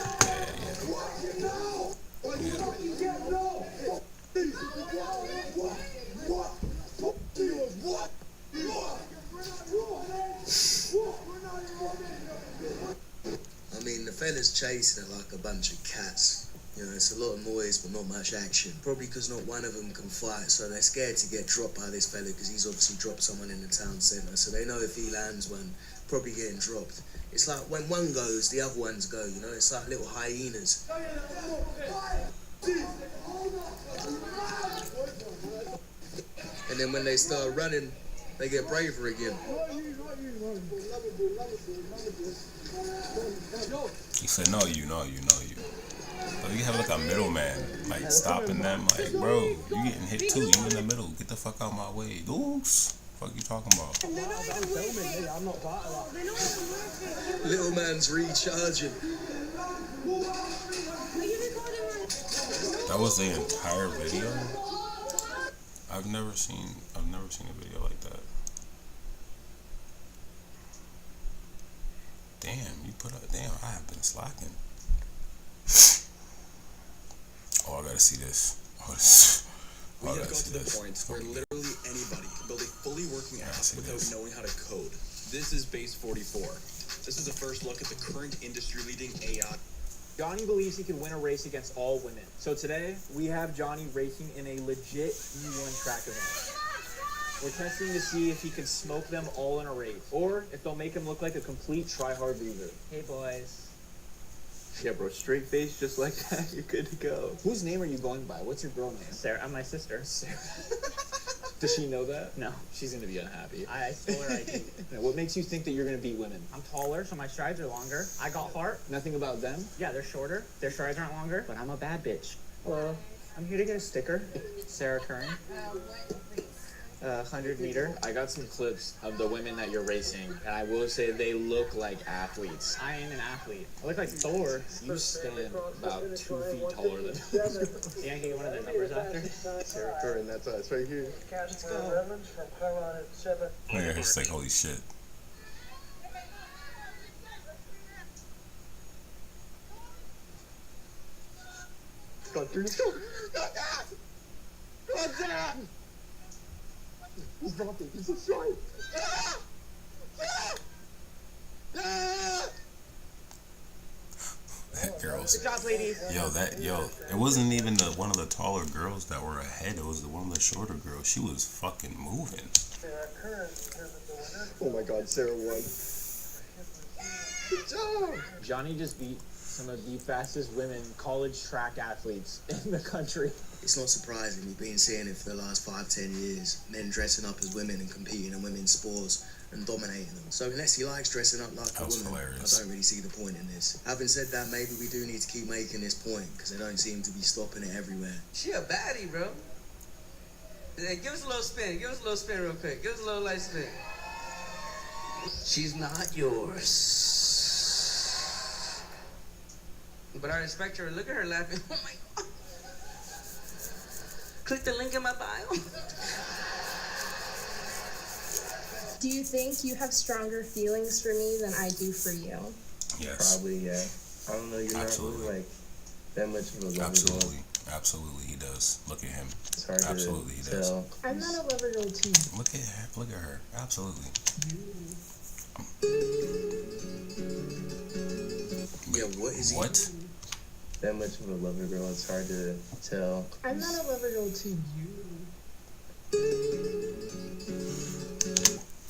I mean, the fella's chasing it like a bunch of cats. You know, it's a lot of noise, but not much action. Probably because not one of them can fight, so they're scared to get dropped by this fella because he's obviously dropped someone in the town centre. So they know if he lands one, probably getting dropped. It's like when one goes, the other ones go, you know? It's like little hyenas. And then when they start running, they get braver again. He said, no, you. So you have like a middleman, like stopping them, like, bro, you getting hit too. You in the middle. Get the fuck out my way. Oops. Fuck you talking about? I'm not part of that. Little man's recharging. That was the entire video. I've never seen a video like that. Damn, I have been slacking. Oh, I gotta see this. We have got to the point where literally anybody can build a fully working app without knowing how to code. This is Base 44. This is a first look at the current industry-leading AI. Johnny believes he can win a race against all women. So today, we have Johnny racing in a legit E1 track event. We're testing to see if he can smoke them all in a race, or if they'll make him look like a complete try-hard loser. Hey, boys. Yeah, bro, straight face just like that, you're good to go. Whose name are you going by? What's your girl name? Sarah. I'm my sister. Sarah. Does she know that? No. She's gonna be unhappy. I told her I do. What makes you think that you're gonna beat women? I'm taller, so my strides are longer. I got heart. Nothing about them? Yeah, they're shorter. Their strides aren't longer, but I'm a bad bitch. Hello. I'm here to get a sticker. Sarah Kern. 100 meter. I got some clips of the women that you're racing, and I will say they look like athletes. I am an athlete. I look like Thor. You stand about 2 feet taller than me. Yeah, I can get one of their numbers after. Sarah Curran, that's us right here. Let's go. Yeah, it's like, holy shit. Let's go. He's dropping. He's a strike. That girl's. Good job, ladies. Yo, it wasn't even one of the taller girls that were ahead. It was one of the shorter girls. She was fucking moving. Oh my God, Sarah won. Good job. Johnny just beat some of the fastest women college track athletes in the country. It's not surprising. We've been seeing it for the last 5-10 years. Men dressing up as women and competing in women's sports and dominating them. So unless he likes dressing up like a woman, hilarious. I don't really see the point in this. Having said that, maybe we do need to keep making this point because they don't seem to be stopping it everywhere. She a baddie, bro. Hey, give us a little spin. Give us a little spin real quick. Give us a little light spin. She's not yours. But I respect her. Look at her laughing. Oh my God. Click the link in my bio. Do you think you have stronger feelings for me than I do for you? Yes. Probably, yeah. I don't know, you're Absolutely. not really, like, that much of a lover Absolutely. girl. Absolutely, he does. Look at him. It's hard Absolutely, he to does. tell. I'm not a lover girl too. Look at her. Look at her. Absolutely. Yeah, what is he? What? That much of a lover girl, it's hard to tell. I'm not a lover girl too.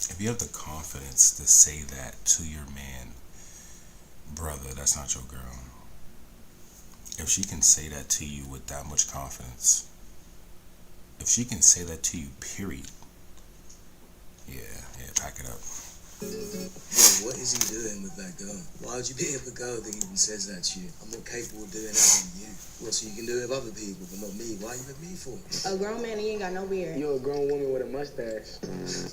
If you have the confidence to say that to your man, brother, that's not your girl. If she can say that to you with that much confidence, if she can say that to you, period, yeah, pack it up. Yeah, what is he doing with that girl? Why would you be with a girl that even says that to you? I'm not capable of doing that with you. Well, so you can do it with other people, but not me. Why are you with me for? A grown man, he ain't got no beard. You're a grown woman with a mustache.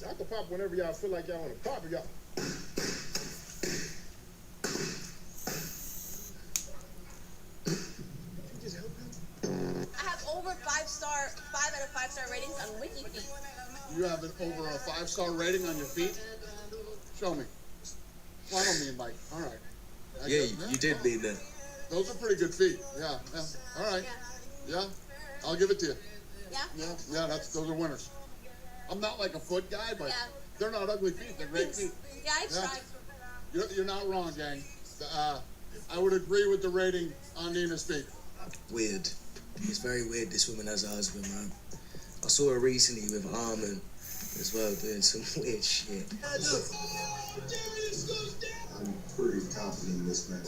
I can pop whenever y'all feel like y'all want to pop. Y'all. I have over 5 out of 5 star ratings on WikiFeet. You have over a 5-star rating on your feet? Show me. Well, I don't mean like, all right. Yeah, you did mean that. Those are pretty good feet. Yeah. All right. Yeah. I'll give it to you. Yeah? Yeah, those are winners. I'm not like a foot guy, but they're not ugly feet. They're great feet. Yeah, I tried. You're not wrong, gang. I would agree with the rating on Nina's feet. Weird. It's very weird this woman has a husband, man. I saw her recently with Armin as well, doing some weird shit. I'm pretty confident in this match.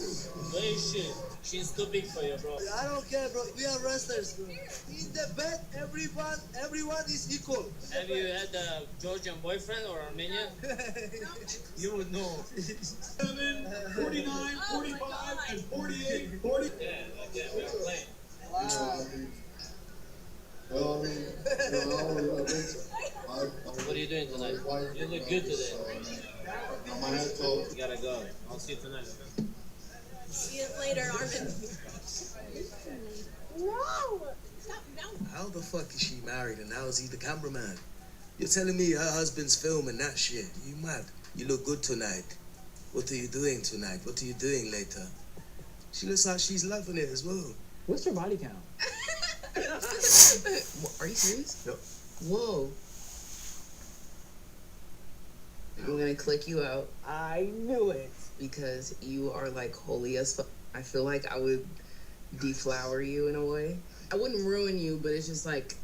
Wait, shit. She's too big for you, bro. I don't care, bro. We are wrestlers, bro. In the bed, everyone is equal. Have you had a Georgian boyfriend or Armenian? You would know. 7, 49, 45, and 48, 40. Yeah, like that. We are playing. Well, I mean, What are you doing tonight? You look good today. my head told. You gotta go. I'll see you tonight. See you later, Armin. No! Stop, no. How the fuck is she married and how is he the cameraman? You're telling me her husband's filming that shit? You mad? You look good tonight. What are you doing tonight? What are you doing later? She looks like she's loving it as well. What's your body count? Are you serious? Yep. Whoa. I'm gonna click you out I knew it. because you are like holy as fuck. I feel like I would deflower you in a way. I wouldn't ruin you, but it's just like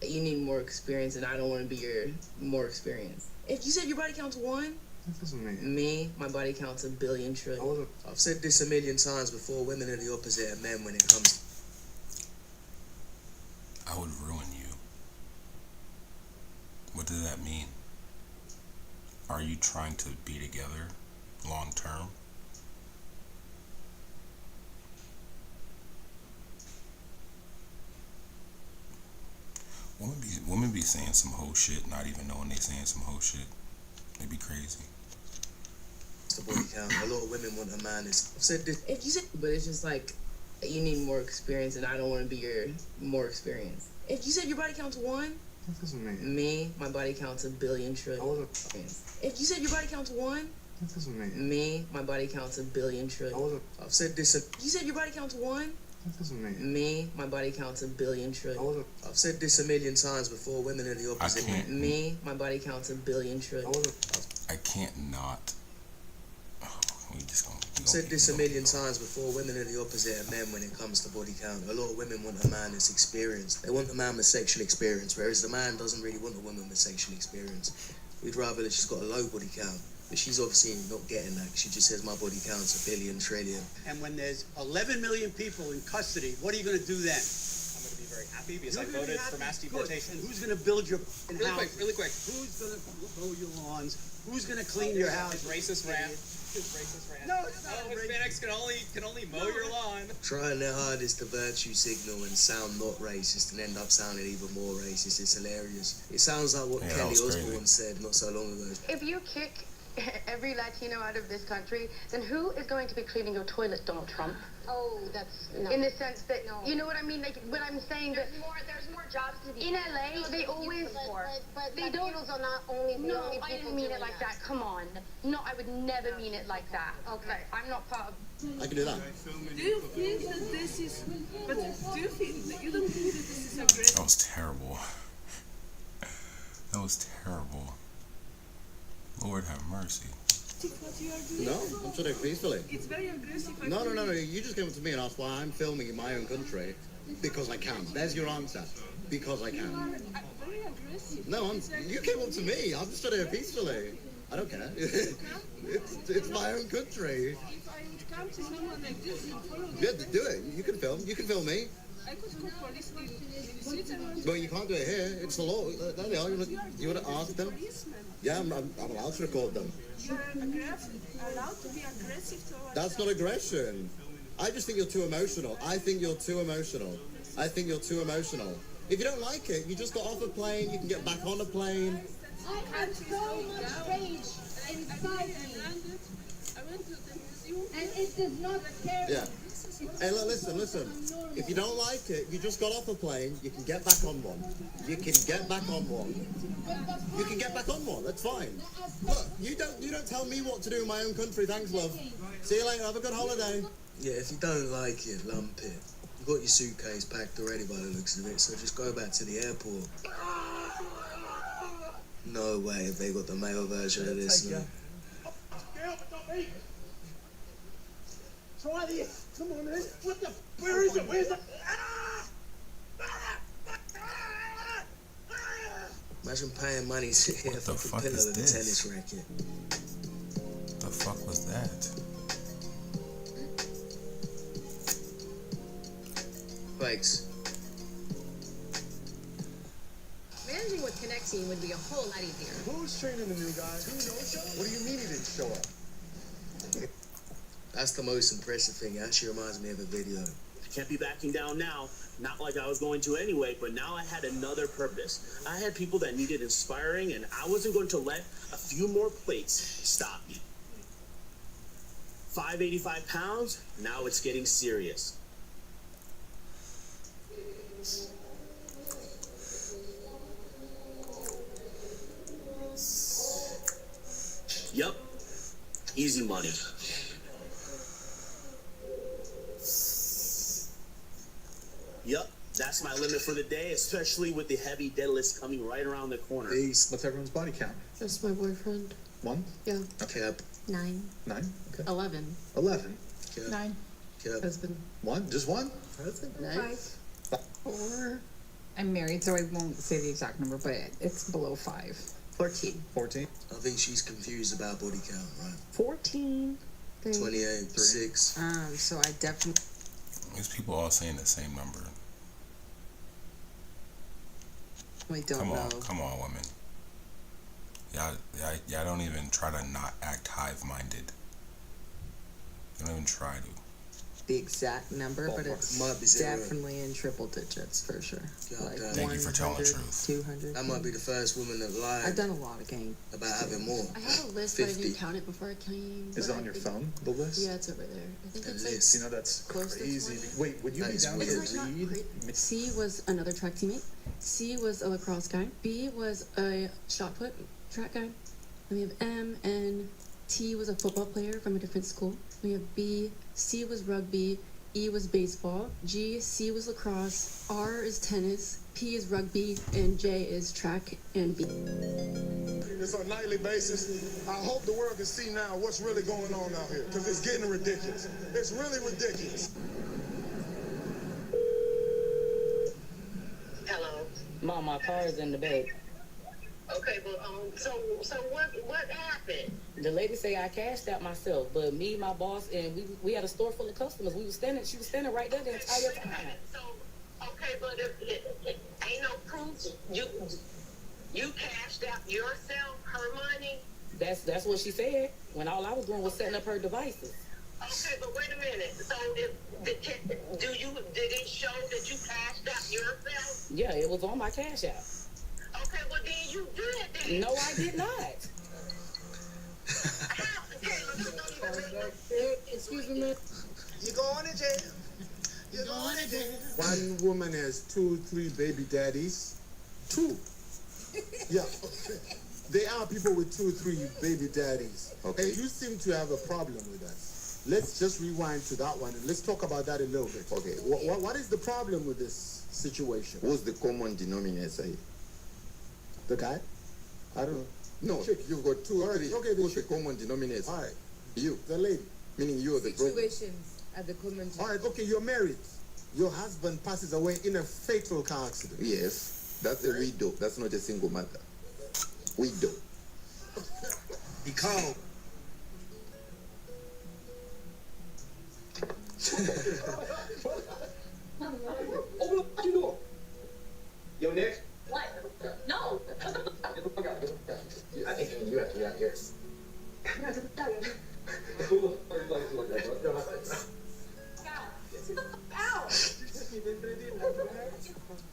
you need more experience, and I don't want to be your more experience. If you said your body count's 1, That doesn't mean. me, my body counts 1 billion trillion. I've said this a million times before. Women are the opposite of men when it comes. I would ruin you. What does that mean? Are you trying to be together long term? Women be saying some whole shit, not even knowing they saying some whole shit. They be crazy. The body count. A lot of women want a man. I've said this. If you said, but it's just like you need more experience, and I don't want to be your more experience. If you said your body counts 1, That doesn't mean. me, my body counts 1 billion trillion. If you said your body counts 1, That doesn't mean. me, my body counts 1 billion trillion. I've said this. You said your body counts 1, That doesn't mean. me, my body counts 1 billion trillion. I've said this a million times before. Women are the opposite. I can't. Me, my body counts 1 billion trillion. I can't not. We just gonna. I've said this a million times before. Women are the opposite of men when it comes to body count. A lot of women want a man that's experienced. They want a man with sexual experience, whereas the man doesn't really want a woman with sexual experience. We'd rather that she's got a low body count. But she's obviously not getting that. She just says my body counts a billion, trillion. And when there's 11 million people in custody, what are you going to do then? I'm going to be very happy because I voted for mass deportation. And who's going to build your Really quick. Who's going to mow your lawns? Who's going to clean your house? Racist rant. Racist rant. No, it's not. Hispanics can only mow your lawn. Trying their hardest to virtue signal and sound not racist and end up sounding even more racist. It's hilarious. It sounds like what Kelly Osbourne said not so long ago. If you kick every Latino out of this country, then who is going to be cleaning your toilet, Donald Trump? Oh, that's no. In the sense that, you know what I mean? Like, when I'm saying There's more jobs to be in LA, they always, but they don't. Latinos are not only the No, only people I didn't mean it doing like that. Come on. No, I would never mean it like that. Okay. I'm not part of... I can do that. Do you think that this is, but do you think that you don't think that this is aggressive? That was terrible. That was terrible. Lord have mercy. What you are doing? No, I'm trying to peacefully. It's very aggressive. No. You just came up to me and asked why I'm filming in my own country. Because I can. There's your answer. Because I can. Very aggressive. No, you came up to me. I'm just trying to peacefully. I don't care. It's my own country. If I would come to someone like this, you'd follow them. Yeah, do it. You can film. You can film me. I could call police in Switzerland. But you can't do it here. It's the law. There they are. You want to ask them? Yeah, I'm allowed to record them. You're allowed to be aggressive towards That's not aggression. I just think you're too emotional. I think you're too emotional. If you don't like it, you just got off a plane. You can get back on a plane. I had so much rage inside me. I went to the museum and it does not scare me. Yeah. Hey, look, listen. If you don't like it, you just got off a plane. You can get back on one. That's fine. Look, you don't tell me what to do in my own country. Thanks, love. See you later. Have a good holiday. Yeah, if you don't like it, lump it. You've got your suitcase packed already by the looks of it, so just go back to the airport. No way have they got the male version of this. No. Try this. Come on, man. What the? Where is it? Where's the? Imagine paying money to hit a fucking pillow with a tennis racket. The fuck was that? Thanks. Managing with Connect Team would be a whole lot easier. Who's training the new guy? What do you mean he didn't show up? That's the most impressive thing. It actually reminds me of a video. I can't be backing down now. Not like I was going to anyway, but now I had another purpose. I had people that needed inspiring, and I wasn't going to let a few more plates stop me. 585 pounds, now it's getting serious. Yep, easy money. Yep, that's my limit for the day, especially with the heavy deadlifts coming right around the corner. What's everyone's body count? Just my boyfriend. 1? Yeah. Cap. 9. 9? Okay. 11. 11. 9. Husband. 1? Just 1? Nice. 4. I'm married, so I won't say the exact number, but it's below 5. 14. 14. I think she's confused about body count, right? 14. 28, 6. So I definitely. These people all saying the same number. We don't know. Come on, women. Y'all don't even try to not act hive-minded. You don't even try to. The exact number, but it's definitely in triple digits for sure. Like Thank you for telling the truth. 200. That might be the first woman that lied. I've done a lot of game. About having more. I have a list, 50. but I didn't count it before I came. Is it on your phone, the list? Yeah, it's over there. I think it's list. You know, that's close to crazy. 20. Wait, would you be down to read? C was another track teammate. C was a lacrosse guy. B was a shot put track guy. And we have M, and T was a football player from a different school. We have B, C was rugby, E was baseball, G, C was lacrosse, R is tennis, P is rugby, and J is track and B. It's on a nightly basis. I hope the world can see now what's really going on out here, because it's getting ridiculous. It's really ridiculous. Hello. Mom, my car is in the back. Okay, but so what happened? The lady say I cashed out myself, but me, my boss, and we had a store full of customers. She was standing right there the entire time. Okay, but if ain't no proof, you cashed out yourself her money. That's what she said. When all I was doing was setting up her devices. Okay, but wait a minute. So did it show that you cashed out yourself? Yeah, it was on my cash app. Okay, well then you did that. No, I did not. Excuse me, man. You going to jail. You're going to jail. One woman has 2, 3 baby daddies. 2. Yeah. There are people with 2, 3 baby daddies. Okay. And you seem to have a problem with that. Let's just rewind to that one and let's talk about that a little bit. Okay. What is the problem with this situation? What's the common denominator? The guy? I don't know. No, you've got 2 or 3. Okay, what's the common denominator? All right. You. The lady. Meaning you're the problem. Situations at the common. All right, okay, you're married. Your husband passes away in a fatal car accident. Yes, that's a widow. That's not a single mother. Widow. He called. Open up the door. Yo, Nick. What? No. I think you have to be out here.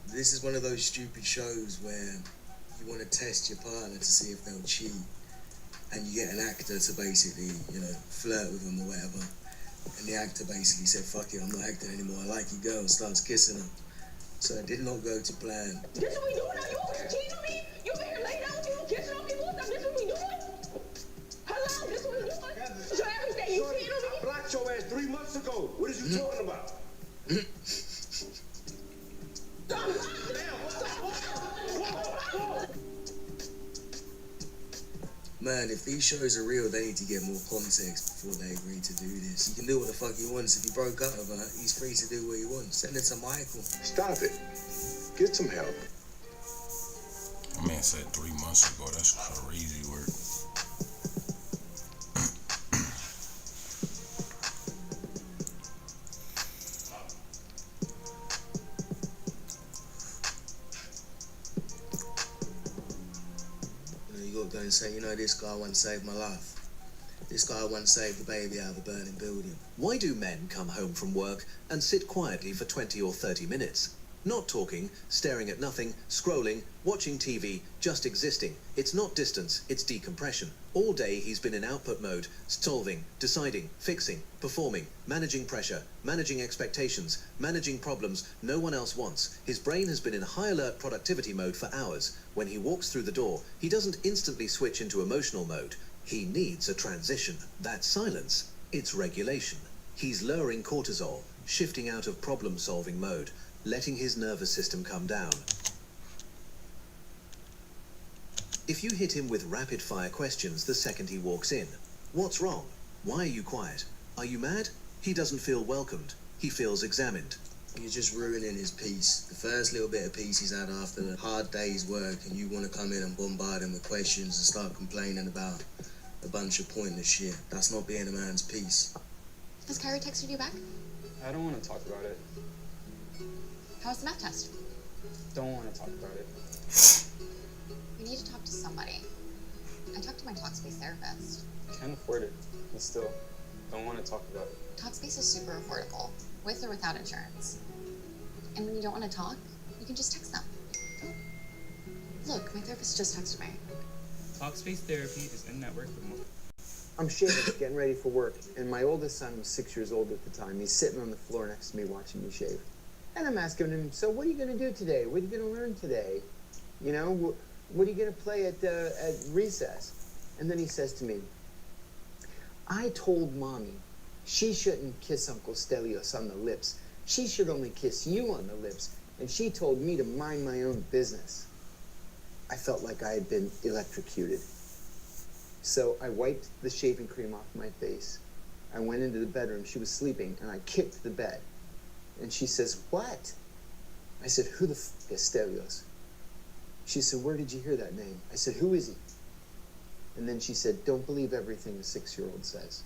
This is one of those stupid shows where you want to test your partner to see if they'll cheat, and you get an actor to basically, flirt with them or whatever. And the actor basically said, "Fuck it, I'm not acting anymore. I like your girl," and starts kissing her. So it did not go to plan. This what we doing now? You over here cheating on me? You over here laying down with people, kissing on people? This what we doing? Hello, this what we doing? So everything you cheating on me? I blocked your ass 3 months ago. What is you talking about? Man, if these shows are real, they need to get more context before they agree to do this. He can do what the fuck he wants. If he broke up with her, he's free to do what he wants. Send it to Michael. Stop it. Get some help. My man said 3 months ago. That's crazy work. You gotta go and say, this guy once saved my life. This guy once saved the baby out of a burning building. Why do men come home from work and sit quietly for 20 or 30 minutes? Not talking, staring at nothing, scrolling, watching TV, just existing. It's not distance, it's decompression. All day he's been in output mode, solving, deciding, fixing, performing, managing pressure, managing expectations, managing problems no one else wants. His brain has been in high alert productivity mode for hours. When he walks through the door, he doesn't instantly switch into emotional mode. He needs a transition. That silence, it's regulation. He's lowering cortisol, shifting out of problem-solving mode, letting his nervous system come down. If you hit him with rapid-fire questions the second he walks in, what's wrong? Why are you quiet? Are you mad? He doesn't feel welcomed. He feels examined. You're just ruining his peace. The first little bit of peace he's had after a hard day's work, and you want to come in and bombard him with questions and start complaining about a bunch of pointless shit. That's not being a man's peace. Has Kyrie texted you back? I don't want to talk about it. How was the math test? Don't want to talk about it. You need to talk to somebody. I talked to my Talkspace therapist. Can't afford it. And still, don't want to talk about it. Talkspace is super affordable, with or without insurance. And when you don't want to talk, you can just text them. Look, my therapist just texted me. Talkspace Therapy is in-network with more. I'm shaving, getting ready for work, and my oldest son was 6 years old at the time. He's sitting on the floor next to me watching me shave. And I'm asking him, so what are you going to do today? What are you going to learn today? What are you going to play at recess? And then he says to me, I told Mommy she shouldn't kiss Uncle Stelios on the lips. She should only kiss you on the lips. And she told me to mind my own business. I felt like I had been electrocuted. So I wiped the shaving cream off my face. I went into the bedroom. She was sleeping, and I kicked the bed. And she says, what? I said, who the f is Stelios? She said, where did you hear that name? I said, who is he? And then she said, don't believe everything a 6-year-old says.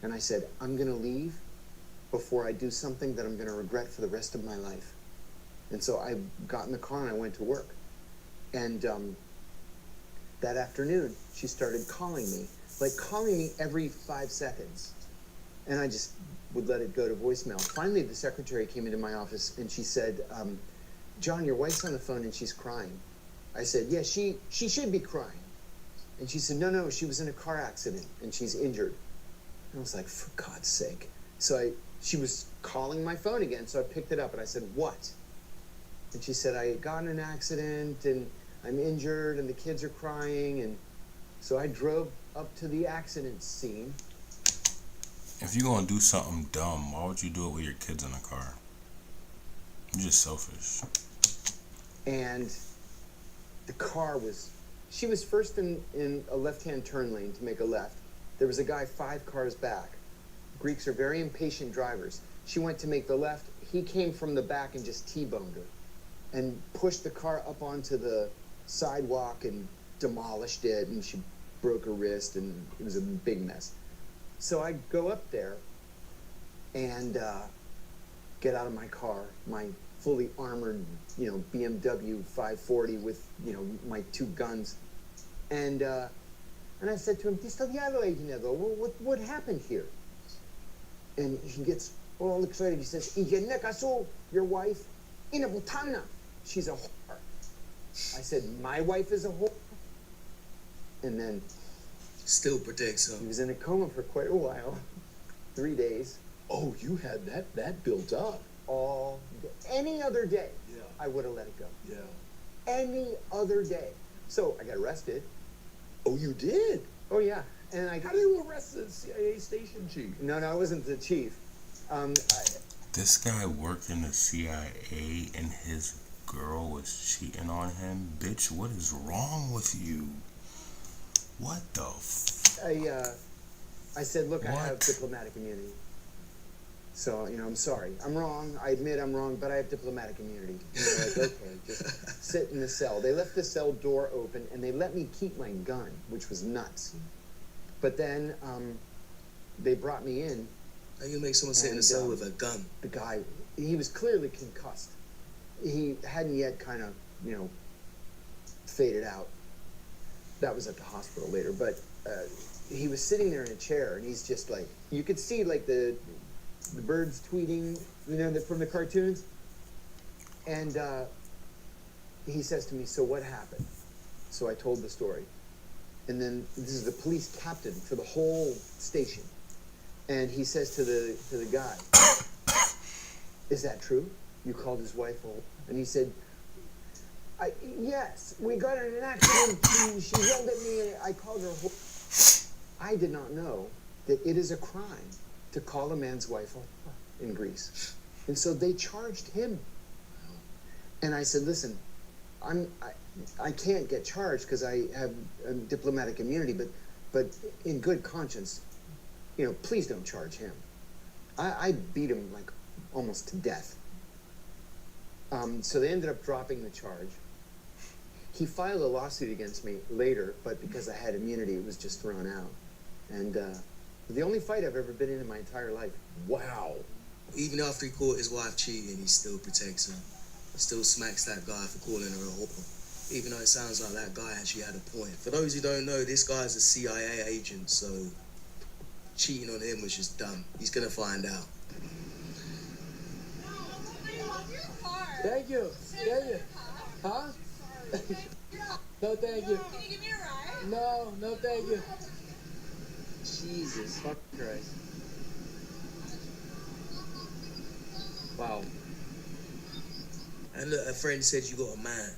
And I said, I'm going to leave before I do something that I'm going to regret for the rest of my life. And so I got in the car and I went to work. And that afternoon, she started calling me every 5 seconds. And I just would let it go to voicemail. Finally, the secretary came into my office and she said, John, your wife's on the phone and she's crying. I said, yeah, she should be crying. And she said, no, she was in a car accident and she's injured. And I was like, for God's sake. So she was calling my phone again, so I picked it up and I said, what? And she said, I got in an accident and I'm injured and the kids are crying. And so I drove up to the accident scene. If you're gonna do something dumb, why would you do it with your kids in the car? You're just selfish. And the car she was first in a left-hand turn lane to make a left. There was a guy 5 cars back. Greeks are very impatient drivers. She went to make the left. He came from the back and just T-boned her and pushed the car up onto the sidewalk and demolished it, and she broke her wrist, and it was a big mess. So I go up there and get out of my car, my fully armored, BMW 540 with, my 2 guns. And I said to him, what happened here? And he gets all excited. He says, your wife, in a butana. She's a whore. I said, my wife is a whore? And then... Still protects her. He was in a coma for quite a while. 3 days. Oh, you had that built up. All day. Any other day, I would have let it go. Yeah. Any other day. So I got arrested. Oh, you did? Oh, yeah. And How do you arrest the CIA station chief? No, I wasn't the chief. This guy worked in the CIA and his girl was cheating on him? Bitch, what is wrong with you? What the I said, look, I have diplomatic immunity. So, I'm sorry. I'm wrong. I admit I'm wrong, but I have diplomatic immunity. And they're like, okay, just sit in the cell. They left the cell door open, and they let me keep my gun, which was nuts. But then they brought me in. How you make someone sit in a cell with a gun? The guy, he was clearly concussed. He hadn't yet kind of, faded out. That was at the hospital later. But he was sitting there in a chair, and he's just like, you could see like the birds tweeting, from the cartoons. And he says to me, so what happened? So I told the story. And then this is the police captain for the whole station. And he says to the guy, is that true? You called his wife old? And he said, yes, we got in an accident. She yelled at me and I called her old. I did not know that it is a crime to call a man's wife old in Greece. And so they charged him. And I said, listen, I can't get charged because I have diplomatic immunity, but in good conscience, please don't charge him. I beat him like almost to death. So they ended up dropping the charge. He filed a lawsuit against me later, but because I had immunity, it was just thrown out. And the only fight I've ever been in my entire life. Wow. Even after he caught his wife cheating, he still protects her. He still smacks that guy for calling her a whore. Even though it sounds like that guy actually had a point. For those who don't know, this guy's a CIA agent, so cheating on him was just dumb. He's gonna find out. Thank you. Huh? No, thank you. Can you give me a ride? No, thank you. Jesus fuck Christ. Wow. And look, a friend said you got a man.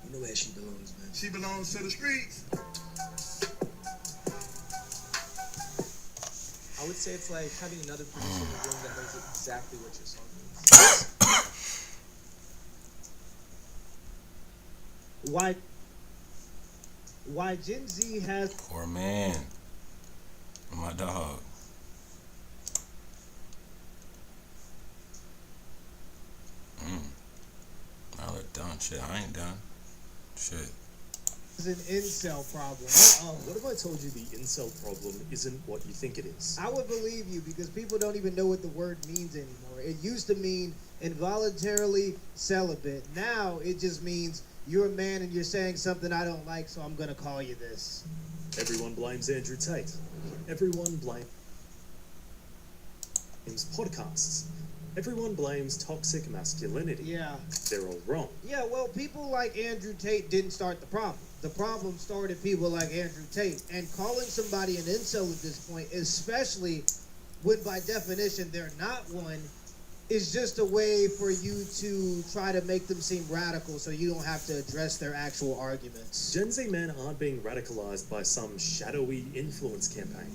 You know where she belongs, man. She belongs to the streets. I would say it's like having another producer in the room that knows exactly what your song means. Why Gen Z has... Poor man. My dog. Now they're done. Shit, I ain't done. Shit. is an incel problem. What if I told you the incel problem isn't what you think it is? I would believe you because people don't even know what the word means anymore. It used to mean involuntarily celibate. Now it just means you're a man and you're saying something I don't like, so I'm gonna call you this. Everyone blames Andrew Tate. Everyone blames podcasts. Everyone blames toxic masculinity. Yeah. They're all wrong. Yeah, well, people like Andrew Tate didn't start the problem. The problem started people like Andrew Tate. And calling somebody an incel at this point, especially when by definition they're not one, is just a way for you to try to make them seem radical so you don't have to address their actual arguments. Gen Z men aren't being radicalized by some shadowy influence campaign.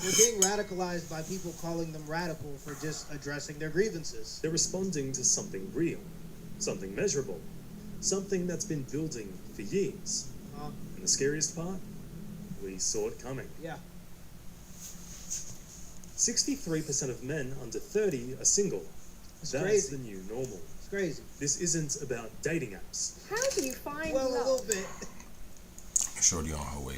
They're being radicalized by people calling them radical for just addressing their grievances. They're responding to something real, something measurable, something that's been building for years. And the scariest part? We saw it coming. Yeah. 63% of men under 30 are single. That's crazy. the new normal. It's crazy. This isn't about dating apps. How do you find Well, love? a little bit. Shorty on her way,